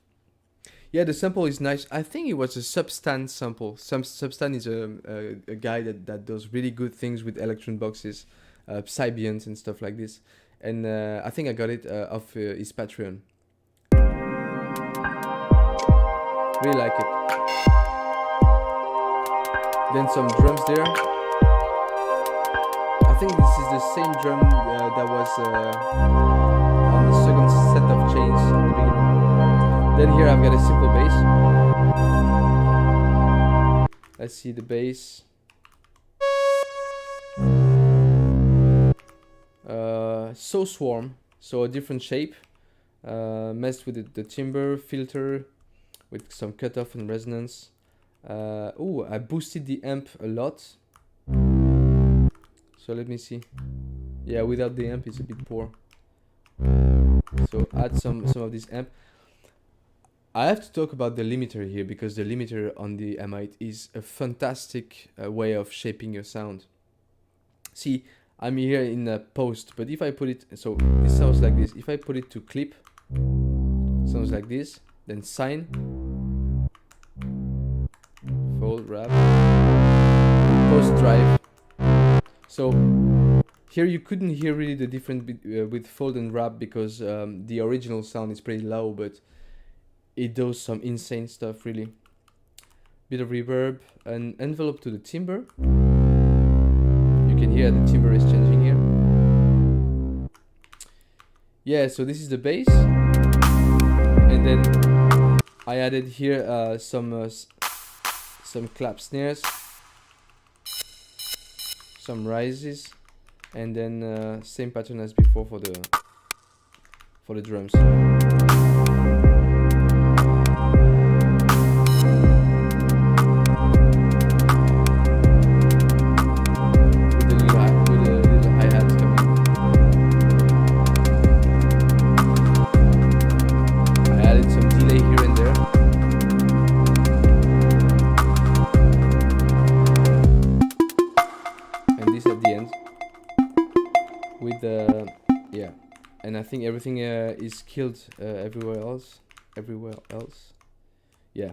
Yeah, the sample is nice. I think it was a Substan sample. Substan is a guy that does really good things with Electron boxes, Psybians and stuff like this. And I think I got it off his Patreon. Really like it. Then some drums there. I think this is the same drum that was on the second set of chains at the beginning. Then here I've got a simple bass. Let's see the bass. So swarm, so a different shape. Messed with the timbre filter, with some cutoff and resonance. Oh, I boosted the amp a lot. So let me see. Yeah, without the amp it's a bit poor. So add some of this amp. I have to talk about the limiter here, because the limiter on the M8 is a fantastic way of shaping your sound. See, I'm here in a post, but if I put it, so this sounds like this. If I put it to clip, sounds like this. Then sine, fold, wrap, post drive. So here you couldn't hear really the difference with fold and wrap, because the original sound is pretty low, but it does some insane stuff really. Bit of reverb, an envelope to the timbre. You can hear the timbre is changing here. Yeah, so this is the bass, and then I added here some clap snares, some rises, and then same pattern as before for the drums. And I think everything is killed everywhere else. Yeah.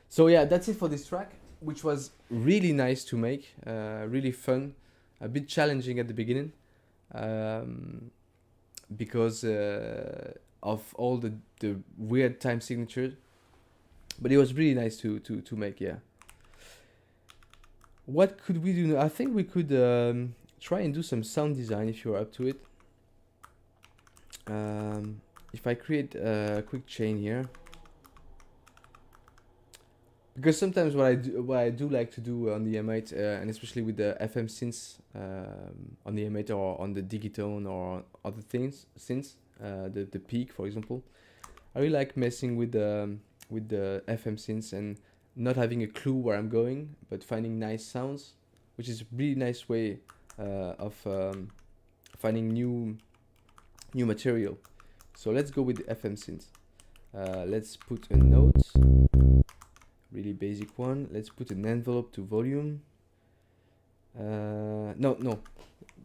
So yeah, that's it for this track, which was really nice to make, really fun, a bit challenging at the beginning, because of all the weird time signatures, but it was really nice to make. Yeah. What could we do now? I think we could try and do some sound design if you're up to it. If I create a quick chain here, because sometimes what I do like to do on the M8, and especially with the FM synths on the M8 or on the Digitone or other things, synths, the Peak for example, I really like messing with the FM synths and not having a clue where I'm going, but finding nice sounds, which is a really nice way of finding new material. So let's go with the FM synth. Let's put a note, really basic one. Let's put an envelope to volume. No.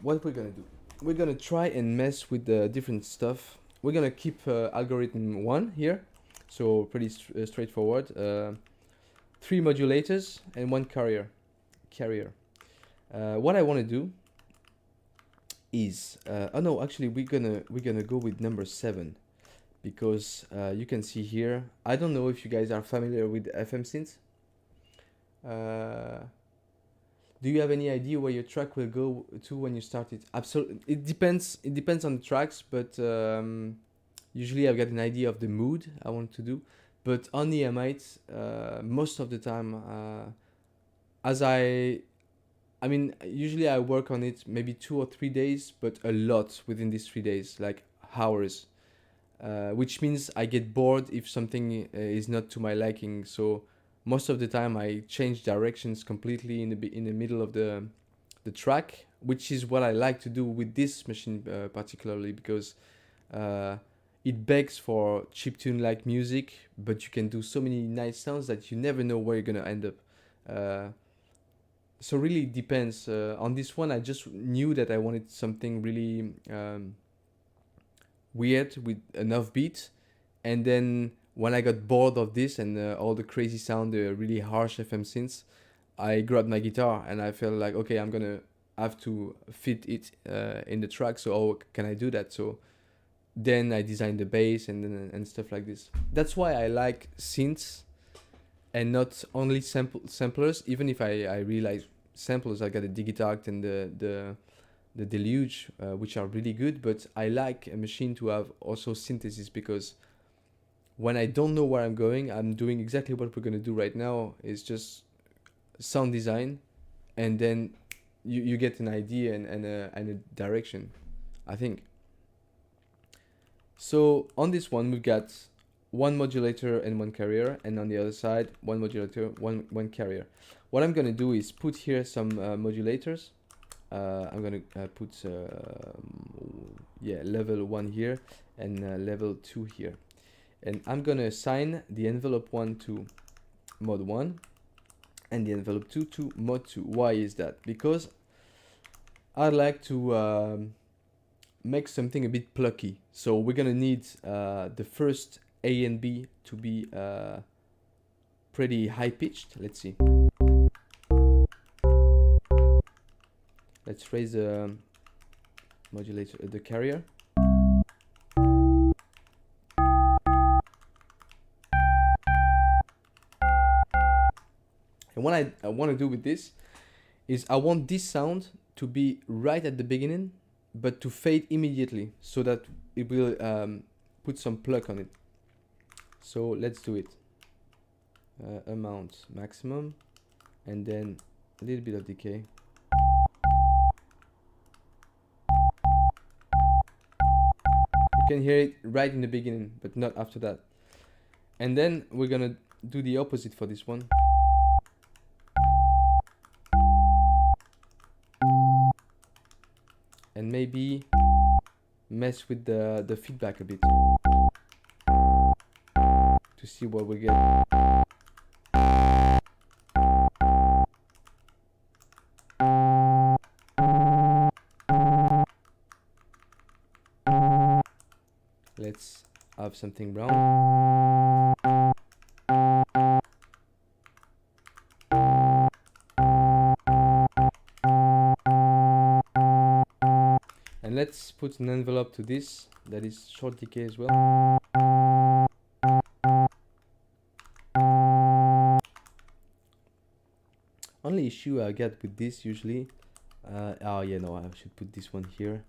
What we're gonna do? We're gonna try and mess with the different stuff. We're gonna keep algorithm 1 here, so pretty straightforward. 3 modulators and 1 carrier. What I want to do is actually we're gonna go with number 7, because you can see here, I don't know if you guys are familiar with FM synths. Do you have any idea where your track will go to when you start it? Absolutely, it depends. It depends on the tracks, but usually I've got an idea of the mood I want to do. But on the M8, most of the time, as I mean, usually I work on it maybe 2 or 3 days, but a lot within these 3 days, like hours. Which means I get bored if something is not to my liking. So most of the time I change directions completely in the middle of the track, which is what I like to do with this machine particularly, because uh, it begs for chiptune like music, but you can do so many nice sounds that you never know where you're gonna end up. Uh, so really it depends. On this one, I just knew that I wanted something really weird with enough beat, and then when I got bored of this and all the crazy sound, the really harsh FM synths, I grabbed my guitar and I felt like, okay, I'm gonna have to fit it in the track. So how can I do that? So then I designed the bass and stuff like this. That's why I like synths and not only samplers. Even if I really like samplers, I got the Digitact and the Deluge, which are really good. But I like a machine to have also synthesis, because when I don't know where I'm going, I'm doing exactly what we're gonna do right now. Is just sound design, and then you get an idea and a direction, I think. So on this one, we've got one modulator and one carrier, and on the other side, one modulator, one carrier. What I'm gonna do is put here some modulators. I'm gonna put level 1 here and level 2 here, and I'm gonna assign the envelope 1 to mod 1 and the envelope 2 to mod 2. Why is that? Because I'd like to make something a bit plucky. So we're gonna need the first A and B to be pretty high pitched. Let's see. Let's raise the modulator, the carrier. And what I want to do with this is I want this sound to be right at the beginning, but to fade immediately, so that it will put some pluck on it. So let's do it. Amount maximum, and then a little bit of decay. You can hear it right in the beginning, but not after that. And then we're gonna do the opposite for this one. And maybe mess with the feedback a bit to see what we get. Let's have something brown. And let's put an envelope to this that is short decay as well. Only issue I get with this usually, oh yeah, no, I should put this one here.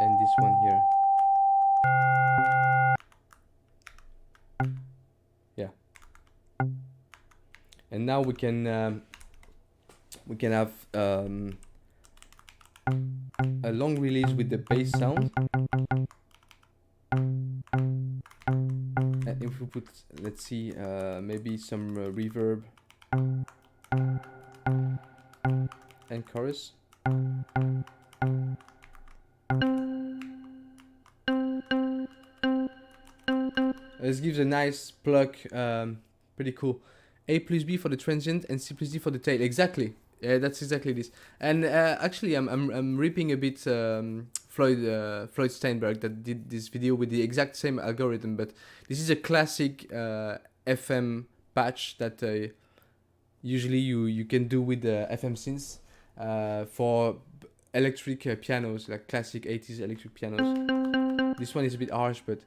And this one here. Yeah. And now we can have a long release with the bass sound. And if we put, let's see, maybe some reverb and chorus. This gives a nice pluck, pretty cool. A plus B for the transient and C plus D for the tail. Exactly. Yeah, that's exactly this. And actually, I'm ripping a bit Floyd Steinberg that did this video with the exact same algorithm. But this is a classic FM patch that usually you can do with the FM synths for electric pianos, like classic 80s electric pianos. This one is a bit harsh, but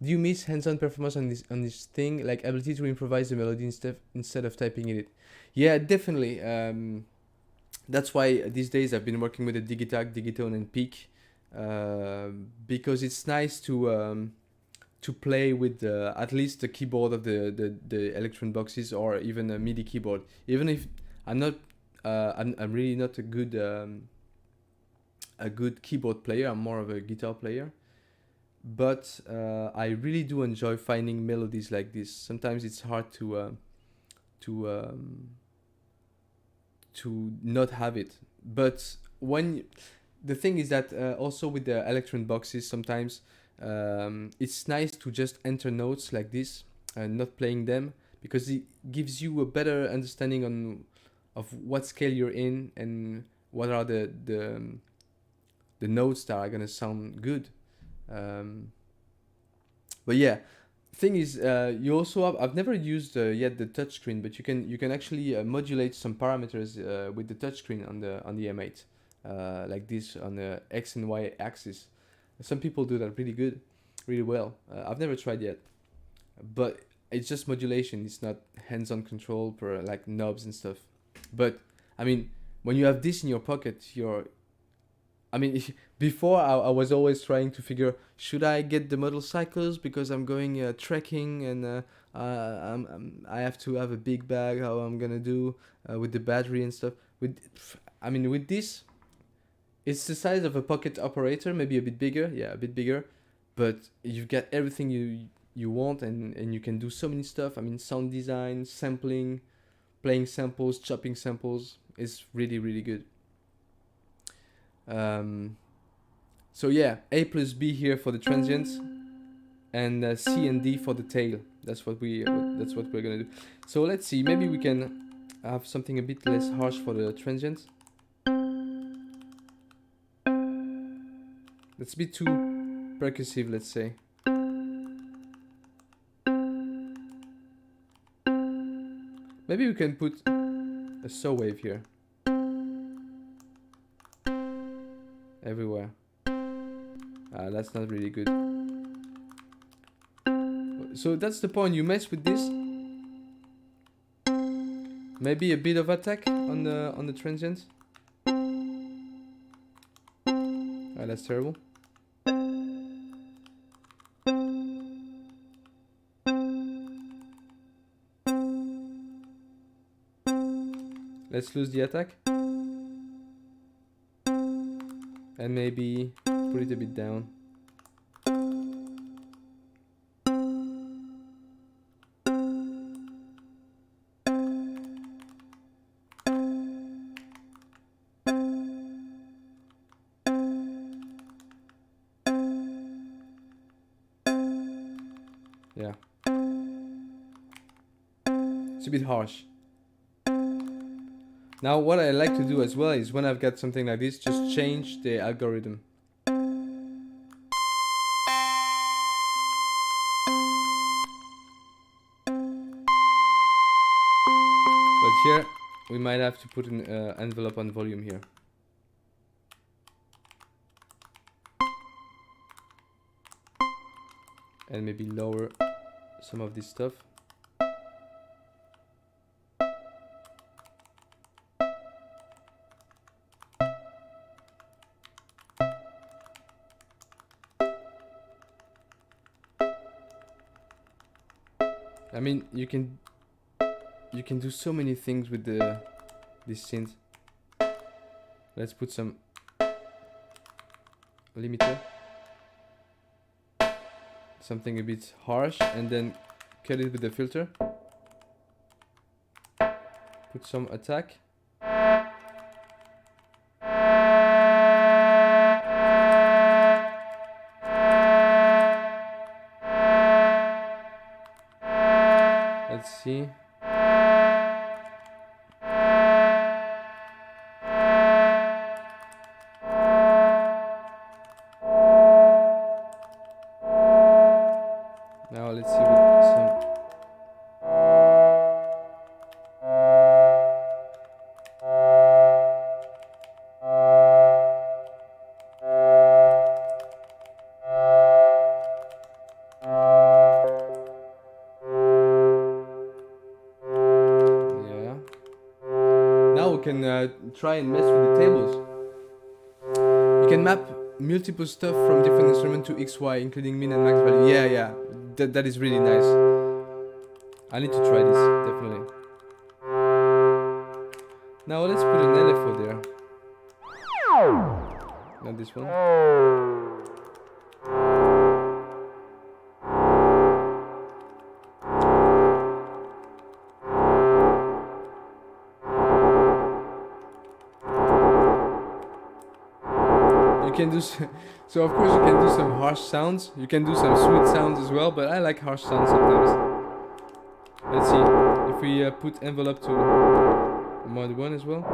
Do you miss hands-on performance on this thing, like ability to improvise the melody instead of typing in it? Yeah, definitely. That's why these days I've been working with the Digitag, Digitone, and Peak, because it's nice to play with at least the keyboard of the Electron boxes, or even a MIDI keyboard. Even if I'm not, I'm really not a good keyboard player. I'm more of a guitar player. But I really do enjoy finding melodies like this. Sometimes it's hard to not have it. But the thing is that also with the Electron boxes, sometimes it's nice to just enter notes like this and not playing them, because it gives you a better understanding of what scale you're in and what are the notes that are gonna sound good. But yeah, thing is, you also have, I've never used yet the touchscreen, but you can actually modulate some parameters with the touchscreen on the M8, like this on the X and Y axis. Some people do that really well. I've never tried yet, but it's just modulation. It's not hands-on control per like knobs and stuff. But I mean, when you have this in your pocket, before I was always trying to figure, should I get the motorcycles because I'm going trekking and I have to have a big bag, how I'm gonna do with the battery and stuff. With this, it's the size of a pocket operator, maybe a bit bigger, but you've got everything you want, and you can do so many stuff. I mean, sound design, sampling, playing samples, chopping samples is really, really good. So yeah, A plus B here for the transients, and C and D for the tail. That's what we're gonna do. So let's see, maybe we can have something a bit less harsh for the transients. That's a bit too percussive, let's say. Maybe we can put a saw wave here. Everywhere. That's not really good. So that's the point. You mess with this. Maybe a bit of attack on the transients. That's terrible. Let's lose the attack. And maybe put it a bit down. Yeah. It's a bit harsh. Now what I like to do as well is, when I've got something like this, just change the algorithm. But here we might have to put an envelope on volume here. And maybe lower some of this stuff. I mean, you can do so many things with this synth. Let's put some limiter, something a bit harsh, and then cut it with the filter. Put some attack. Let's see. Now let's see with some. now we can try and mess with the tables. You can map multiple stuff from different instruments to XY, including min and max value. Yeah, that is really nice. I need to try this, definitely. Now let's put an LFO there. Not this one. You can do so of course you can do some harsh sounds. You can do some sweet sounds as well, but I like harsh sounds sometimes. Let's see if we put envelope to mode 1 as well,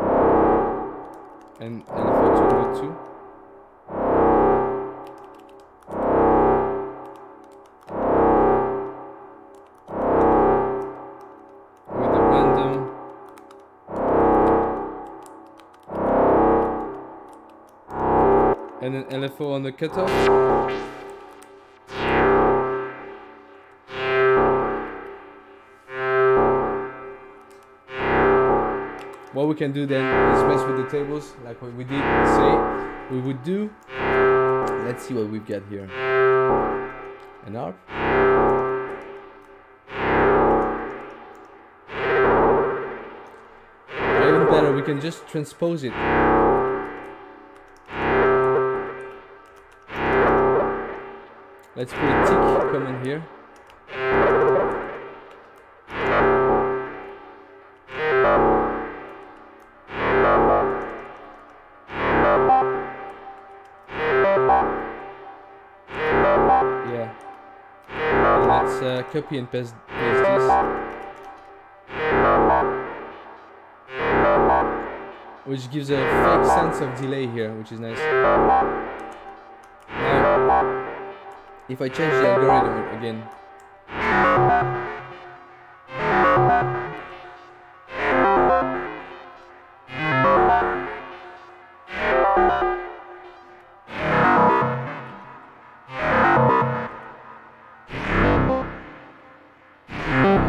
and LFO to mode 2. With the random. And an LFO on the cutoff. What we can do then is mess with the tables, like what we did say we would do. Let's see what we've got here. An ARP. Or even better, we can just transpose it. Let's put a tick command here. Yeah. And let's copy and paste this. Which gives a fake sense of delay here, which is nice. Now, if I change the algorithm again.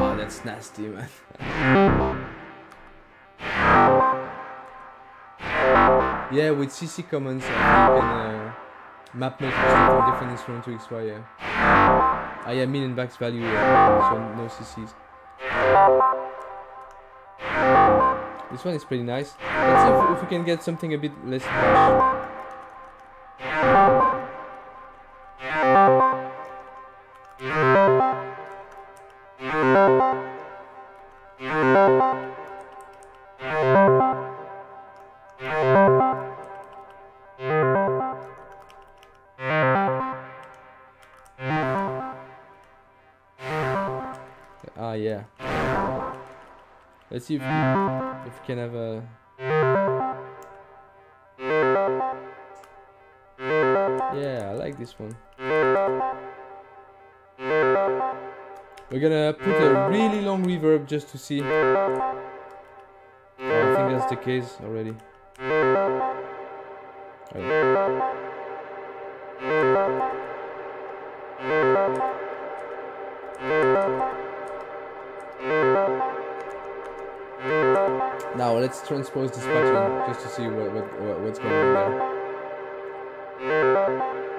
Oh, that's nasty, man. Yeah, with CC commands, you can map multiple stuff from different instruments to XY, yeah. Ah, yeah, min and max value, so no CCs. This one is pretty nice. Let's see if we can get something a bit less harsh. Ah, yeah. Let's see if we can have a... Yeah, I like this one. We're gonna put a really long reverb just to see. Oh, I think that's the case already. Right. Now let's transpose this pattern just to see what's going on there.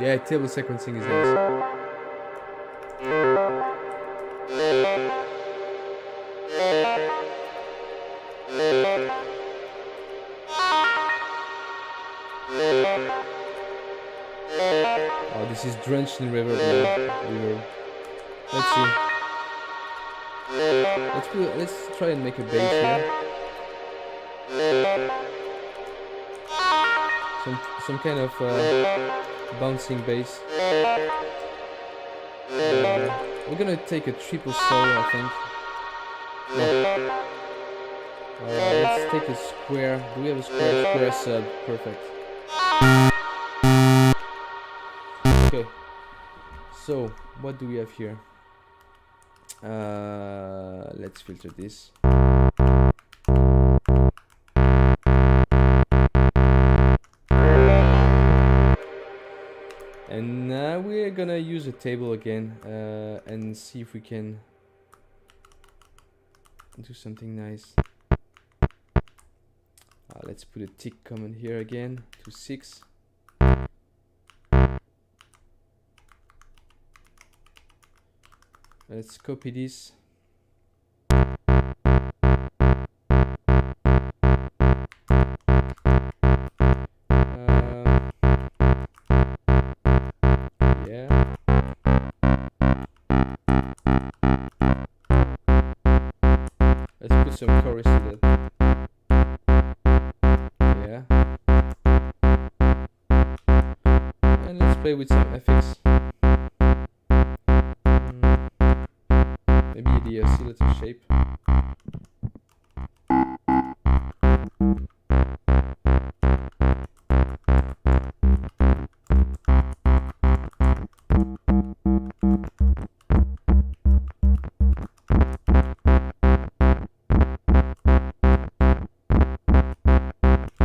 Yeah, table sequencing is nice. Oh, this is drenched in reverb now. Let's see. Let's try and make a bass here. Some kind of bouncing bass. We're gonna take a triple solo, I think. No. Let's take a square. Do we have a square? Square sub. Perfect. Okay. So, what do we have here? Let's filter this. And now we're gonna use a table again and see if we can do something nice. Let's put a tick comment here again to 6. Let's copy this. Yeah. Let's put some chorus to that. Yeah. And let's play with some effects. Maybe the oscillator shape.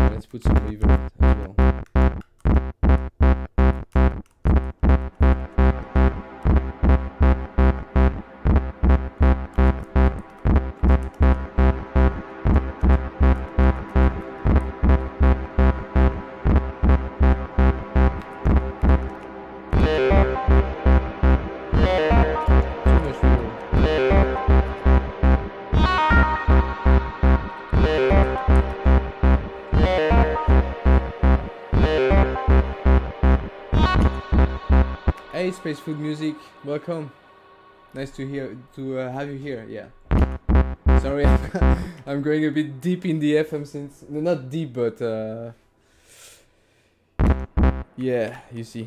Let's put some reverb as well. Hey, Space Food Music, welcome. Nice to have you here. Yeah. Sorry, I'm going a bit deep in the FM since not deep, but yeah, you see.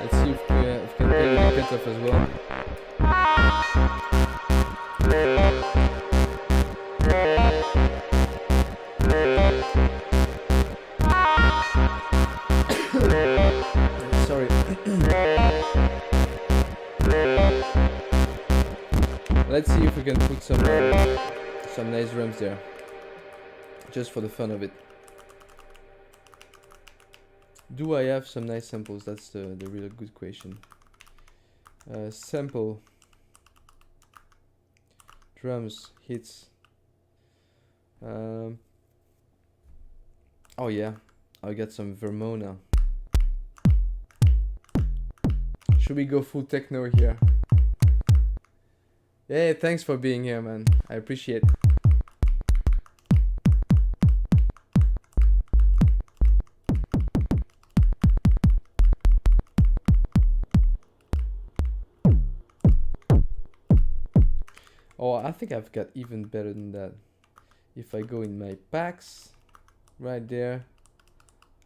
Let's see if we can play with the cutoff as well. Sorry. Let's see if we can put some nice drums there, just for the fun of it. Do I have some nice samples? That's the real good question. Sample, drums, hits. Oh yeah, I got some Vermona. Should we go full techno here? Yeah, thanks for being here, man. I appreciate it. Oh, I think I've got even better than that. If I go in my packs, right there,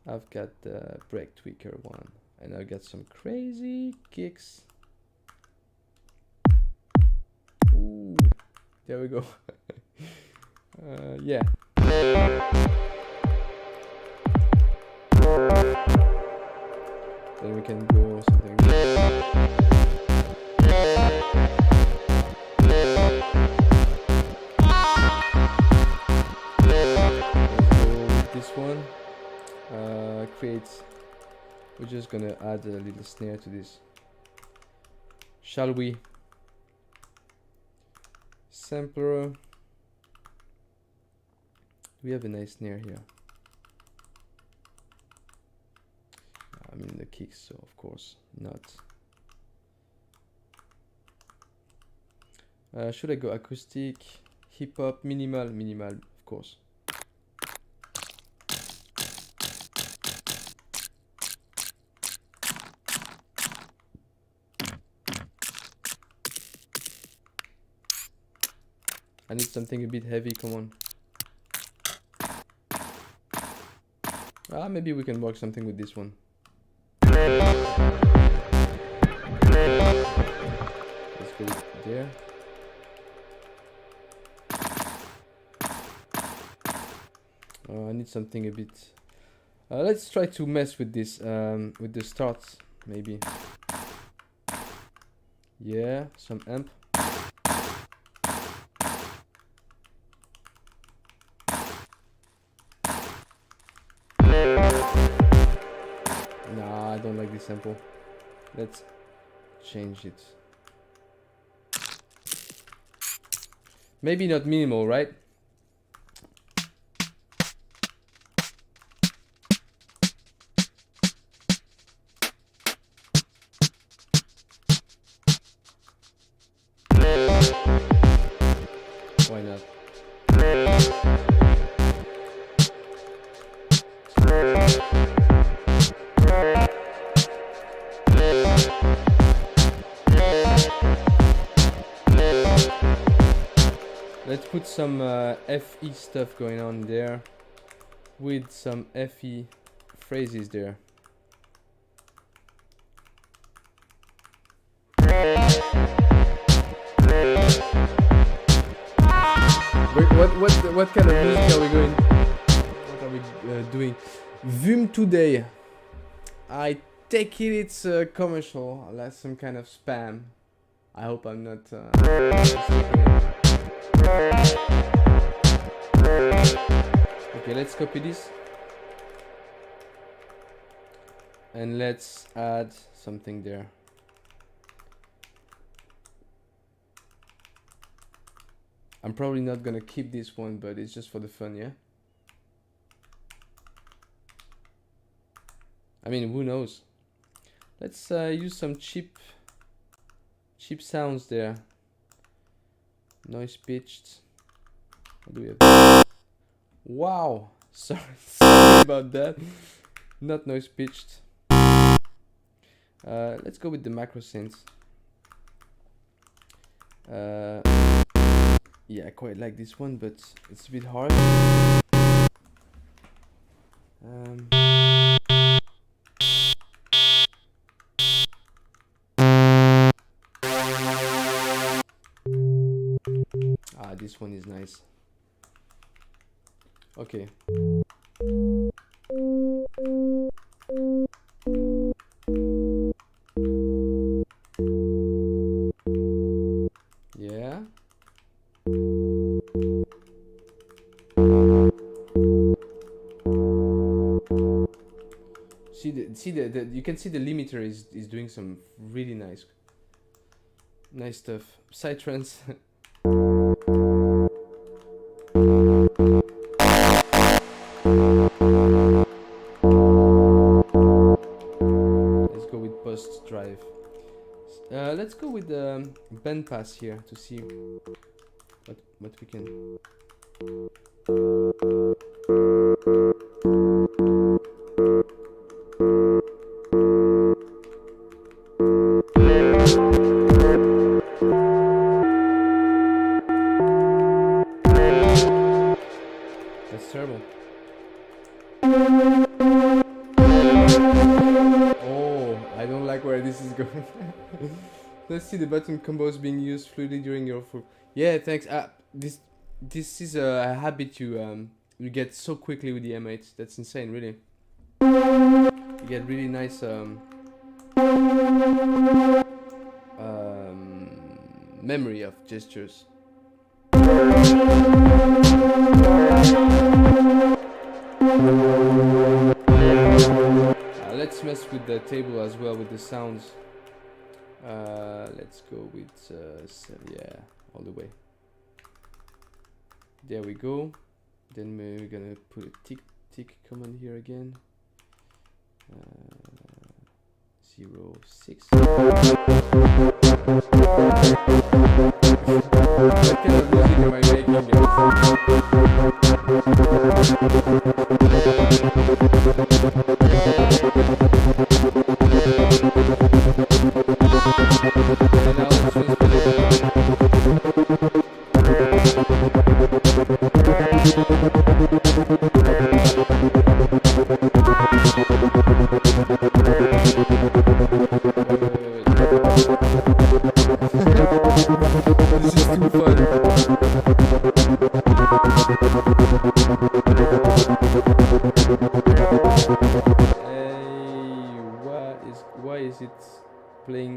I've got the break tweaker one. And I've got some crazy kicks. Ooh, there we go. Yeah. Then we can go something. This one creates. We're just gonna add a little snare to this. Shall we? Sampler. We have a nice snare here. I mean the kicks, so of course not. Should I go acoustic, hip hop, minimal, of course. I need something a bit heavy, come on. Maybe we can work something with this one. Let's go there. I need something a bit... let's try to mess with this, with the starts, maybe. Yeah, some amp. Nah, I don't like this sample. Let's change it. Maybe not minimal, right? Why not? Let's put some FE stuff going on there with some FE phrases there. What kind of music are we going? What are we doing? Vum today. I take it it's commercial, like some kind of spam. I hope I'm not Okay, let's copy this. And let's add something there. I'm probably not gonna keep this one, but it's just for the fun, yeah? I mean, who knows? Let's use some cheap sounds there. Noise pitched. What do we have? Wow! Sorry about that. Not noise pitched. Let's go with the macro synths. Yeah, I quite like this one, but it's a bit hard. This one is nice. Okay. Yeah. See the you can see the limiter is doing some really nice stuff. Psytrance. Let's go with post drive. Let's go with the band pass here to see what we can. That's terrible. Oh, I don't like where this is going. Let's see the button combos being used fluidly during your full. Yeah, thanks. This is a habit you get so quickly with the M8. That's insane, really. You get really nice memory of gestures. Let's mess with the table as well with the sounds. Let's go with yeah, all the way. There we go. Then we're gonna put a tick command here again. 06. What kind of music am I making? This is too fun. Why is it playing?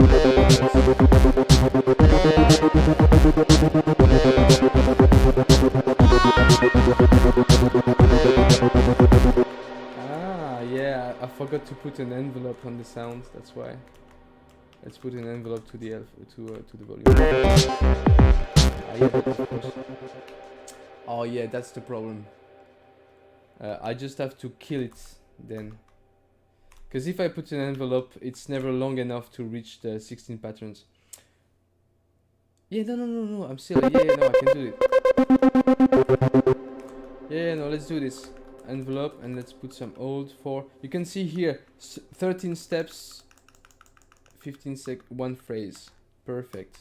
Ah, yeah. Yeah, I forgot to put an envelope on the sound. That's why. Let's put an envelope to the to the volume. Yeah, of course. Oh yeah, that's the problem. I just have to kill it then. Because if I put an envelope, it's never long enough to reach the 16 patterns. Yeah, no, I'm still, yeah, no, I can do it. Yeah, no, let's do this. Envelope, and let's put some old for, you can see here, 13 steps, 15 one phrase. Perfect.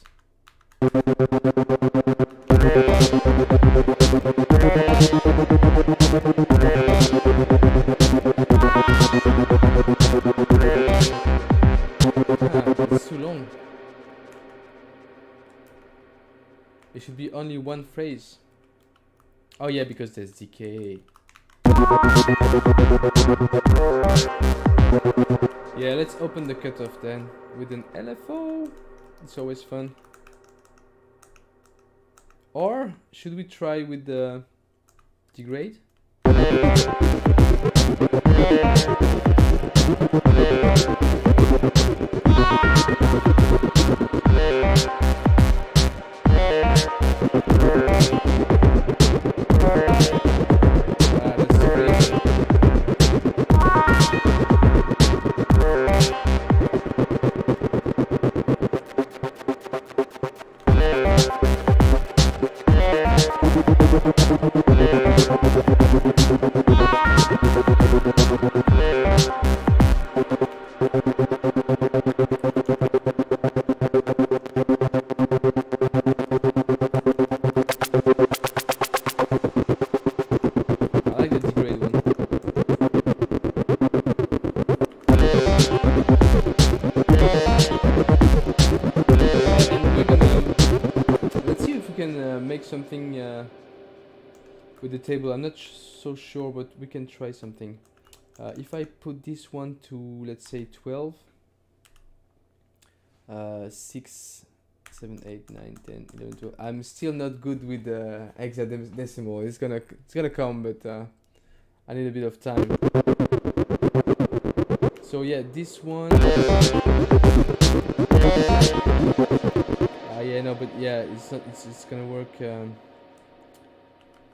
It's too long. It should be only one phrase. Oh yeah, because there's decay. Yeah, let's open the cutoff then with an LFO. It's always fun. Or should we try with the degrade? Something with the table. I'm not so sure, but we can try something. If I put this one to, let's say, 12, 6, 7, 8, 9, 10, 11, 12. I'm still not good with the hexadecimal. It's gonna come, but I need a bit of time. So yeah, this one. Yeah, no, but yeah, it's not. It's gonna work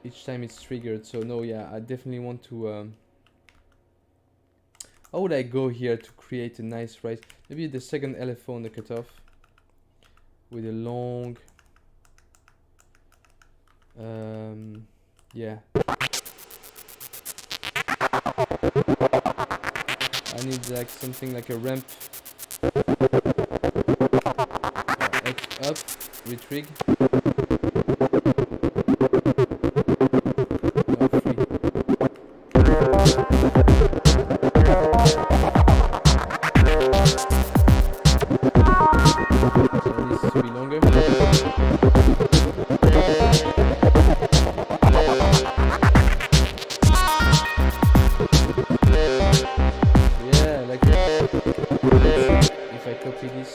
each time it's triggered. So no, yeah, I definitely want to. How would I go here to create a nice rise? Maybe the second LFO on the cutoff with a long. Yeah. I need like something like a ramp. Up, retrig. So this to be longer. Yeah, like if I copy this.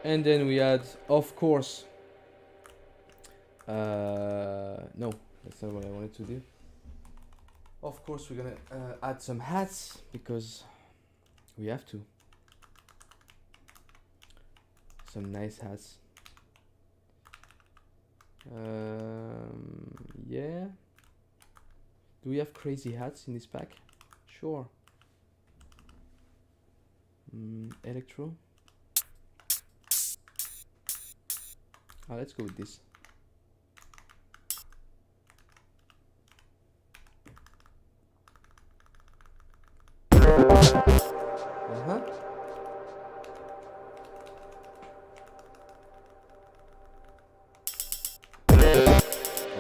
And then we add, of course, no, that's not what I wanted to do. Of course, we're gonna add some hats because we have to. Some nice hats. Yeah. Do we have crazy hats in this pack? Sure. Electro. Let's go with this.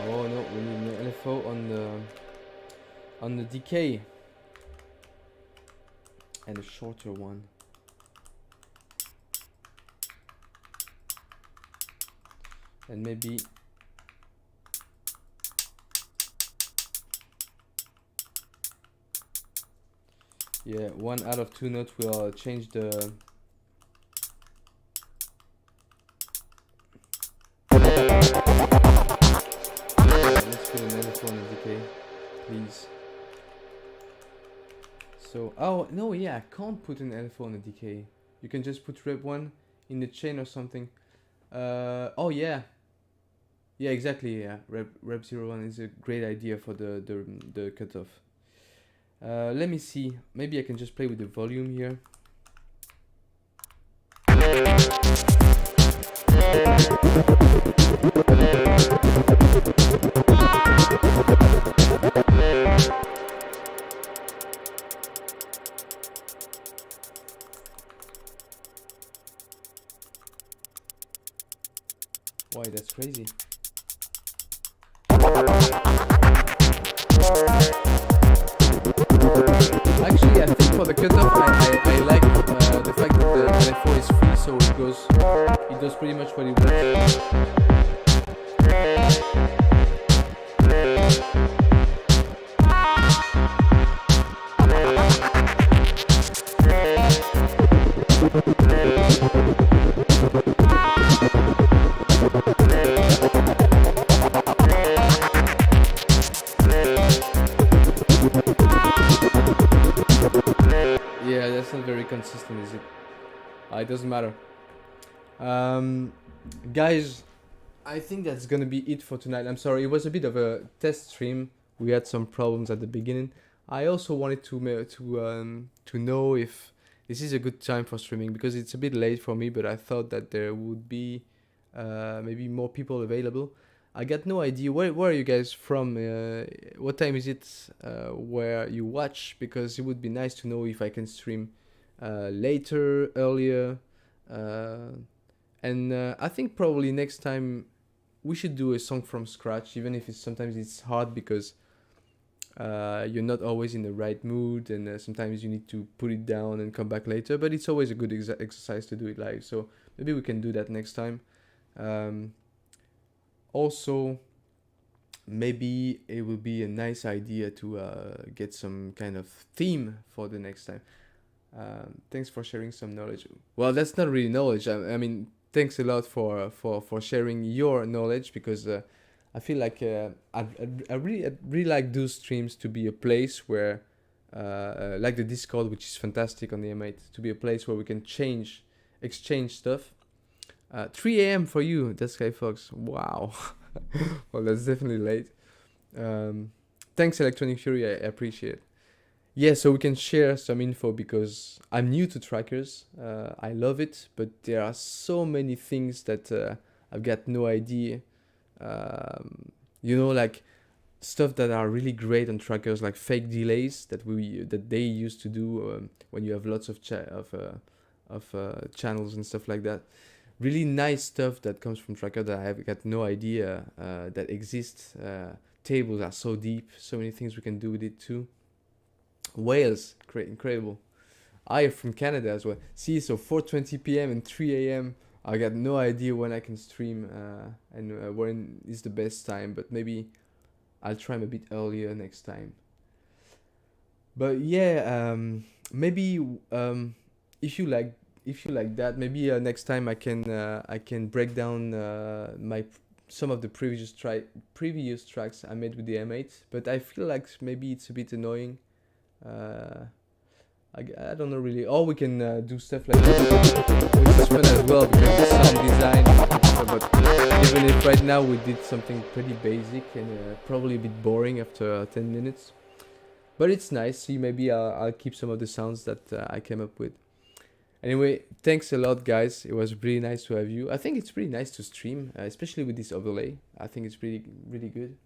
Oh no, we need an LFO on the decay and a shorter one. And maybe yeah, 1 out of 2 notes will change the let's put an LFO on the decay, please. So, oh no, yeah, I can't put an LFO on a DK. You can just put rep 1 in the chain or something. Oh yeah. Yeah, exactly, yeah. Rep 01 is a great idea for the cutoff. Let me see. Maybe I can just play with the volume here. Why, that's crazy. Actually, I think for the cutoff, I like the fact that the LFO is free, so it does pretty much what it wants. Yeah, that's not very consistent, is it? It doesn't matter. Guys, I think that's gonna be it for tonight. I'm sorry, it was a bit of a test stream. We had some problems at the beginning. I also wanted to know if this is a good time for streaming, because it's a bit late for me, but I thought that there would be maybe more people available. I got no idea. Where are you guys from? What time is it where you watch? Because it would be nice to know if I can stream later, earlier. And I think probably next time we should do a song from scratch, even if sometimes it's hard because you're not always in the right mood, and sometimes you need to put it down and come back later. But it's always a good exercise to do it live. So maybe we can do that next time. Also, maybe it will be a nice idea to get some kind of theme for the next time. Thanks for sharing some knowledge. Well, that's not really knowledge. I mean, thanks a lot for sharing your knowledge, because I feel like I really like those streams to be a place where, like the Discord, which is fantastic on the M8, to be a place where we can exchange stuff. 3 a.m. for you, that's Sky Fox. Wow. Well, that's definitely late. Thanks, Electronic Fury. I appreciate it. Yeah, so we can share some info, because I'm new to trackers. I love it, but there are so many things that I've got no idea. Like stuff that are really great on trackers, like fake delays that they used to do when you have lots of channels and stuff like that. Really nice stuff that comes from tracker that I have got no idea that exists. Tables are so deep, so many things we can do with it too. Wales, incredible. I am from Canada as well. See, so 4:20 p.m. and 3 a.m. I got no idea when I can stream and when is the best time, but maybe I'll try a bit earlier next time. But yeah, maybe if you like that, maybe next time I can break down some of the previous tracks I made with the M8, but I feel like maybe it's a bit annoying. I don't know really. Or we can do stuff like this, which is fun as well, because it's sound design. But even if right now we did something pretty basic and probably a bit boring after 10 minutes, but it's nice. See, maybe I'll keep some of the sounds that I came up with. Anyway, thanks a lot, guys. It was really nice to have you. I think it's pretty nice to stream, especially with this overlay. I think it's really good.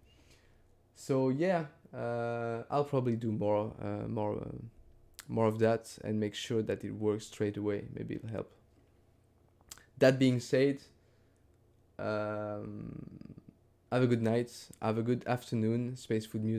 So yeah, I'll probably do more of that and make sure that it works straight away. Maybe it'll help. That being said, have a good night. Have a good afternoon. Space Food Music.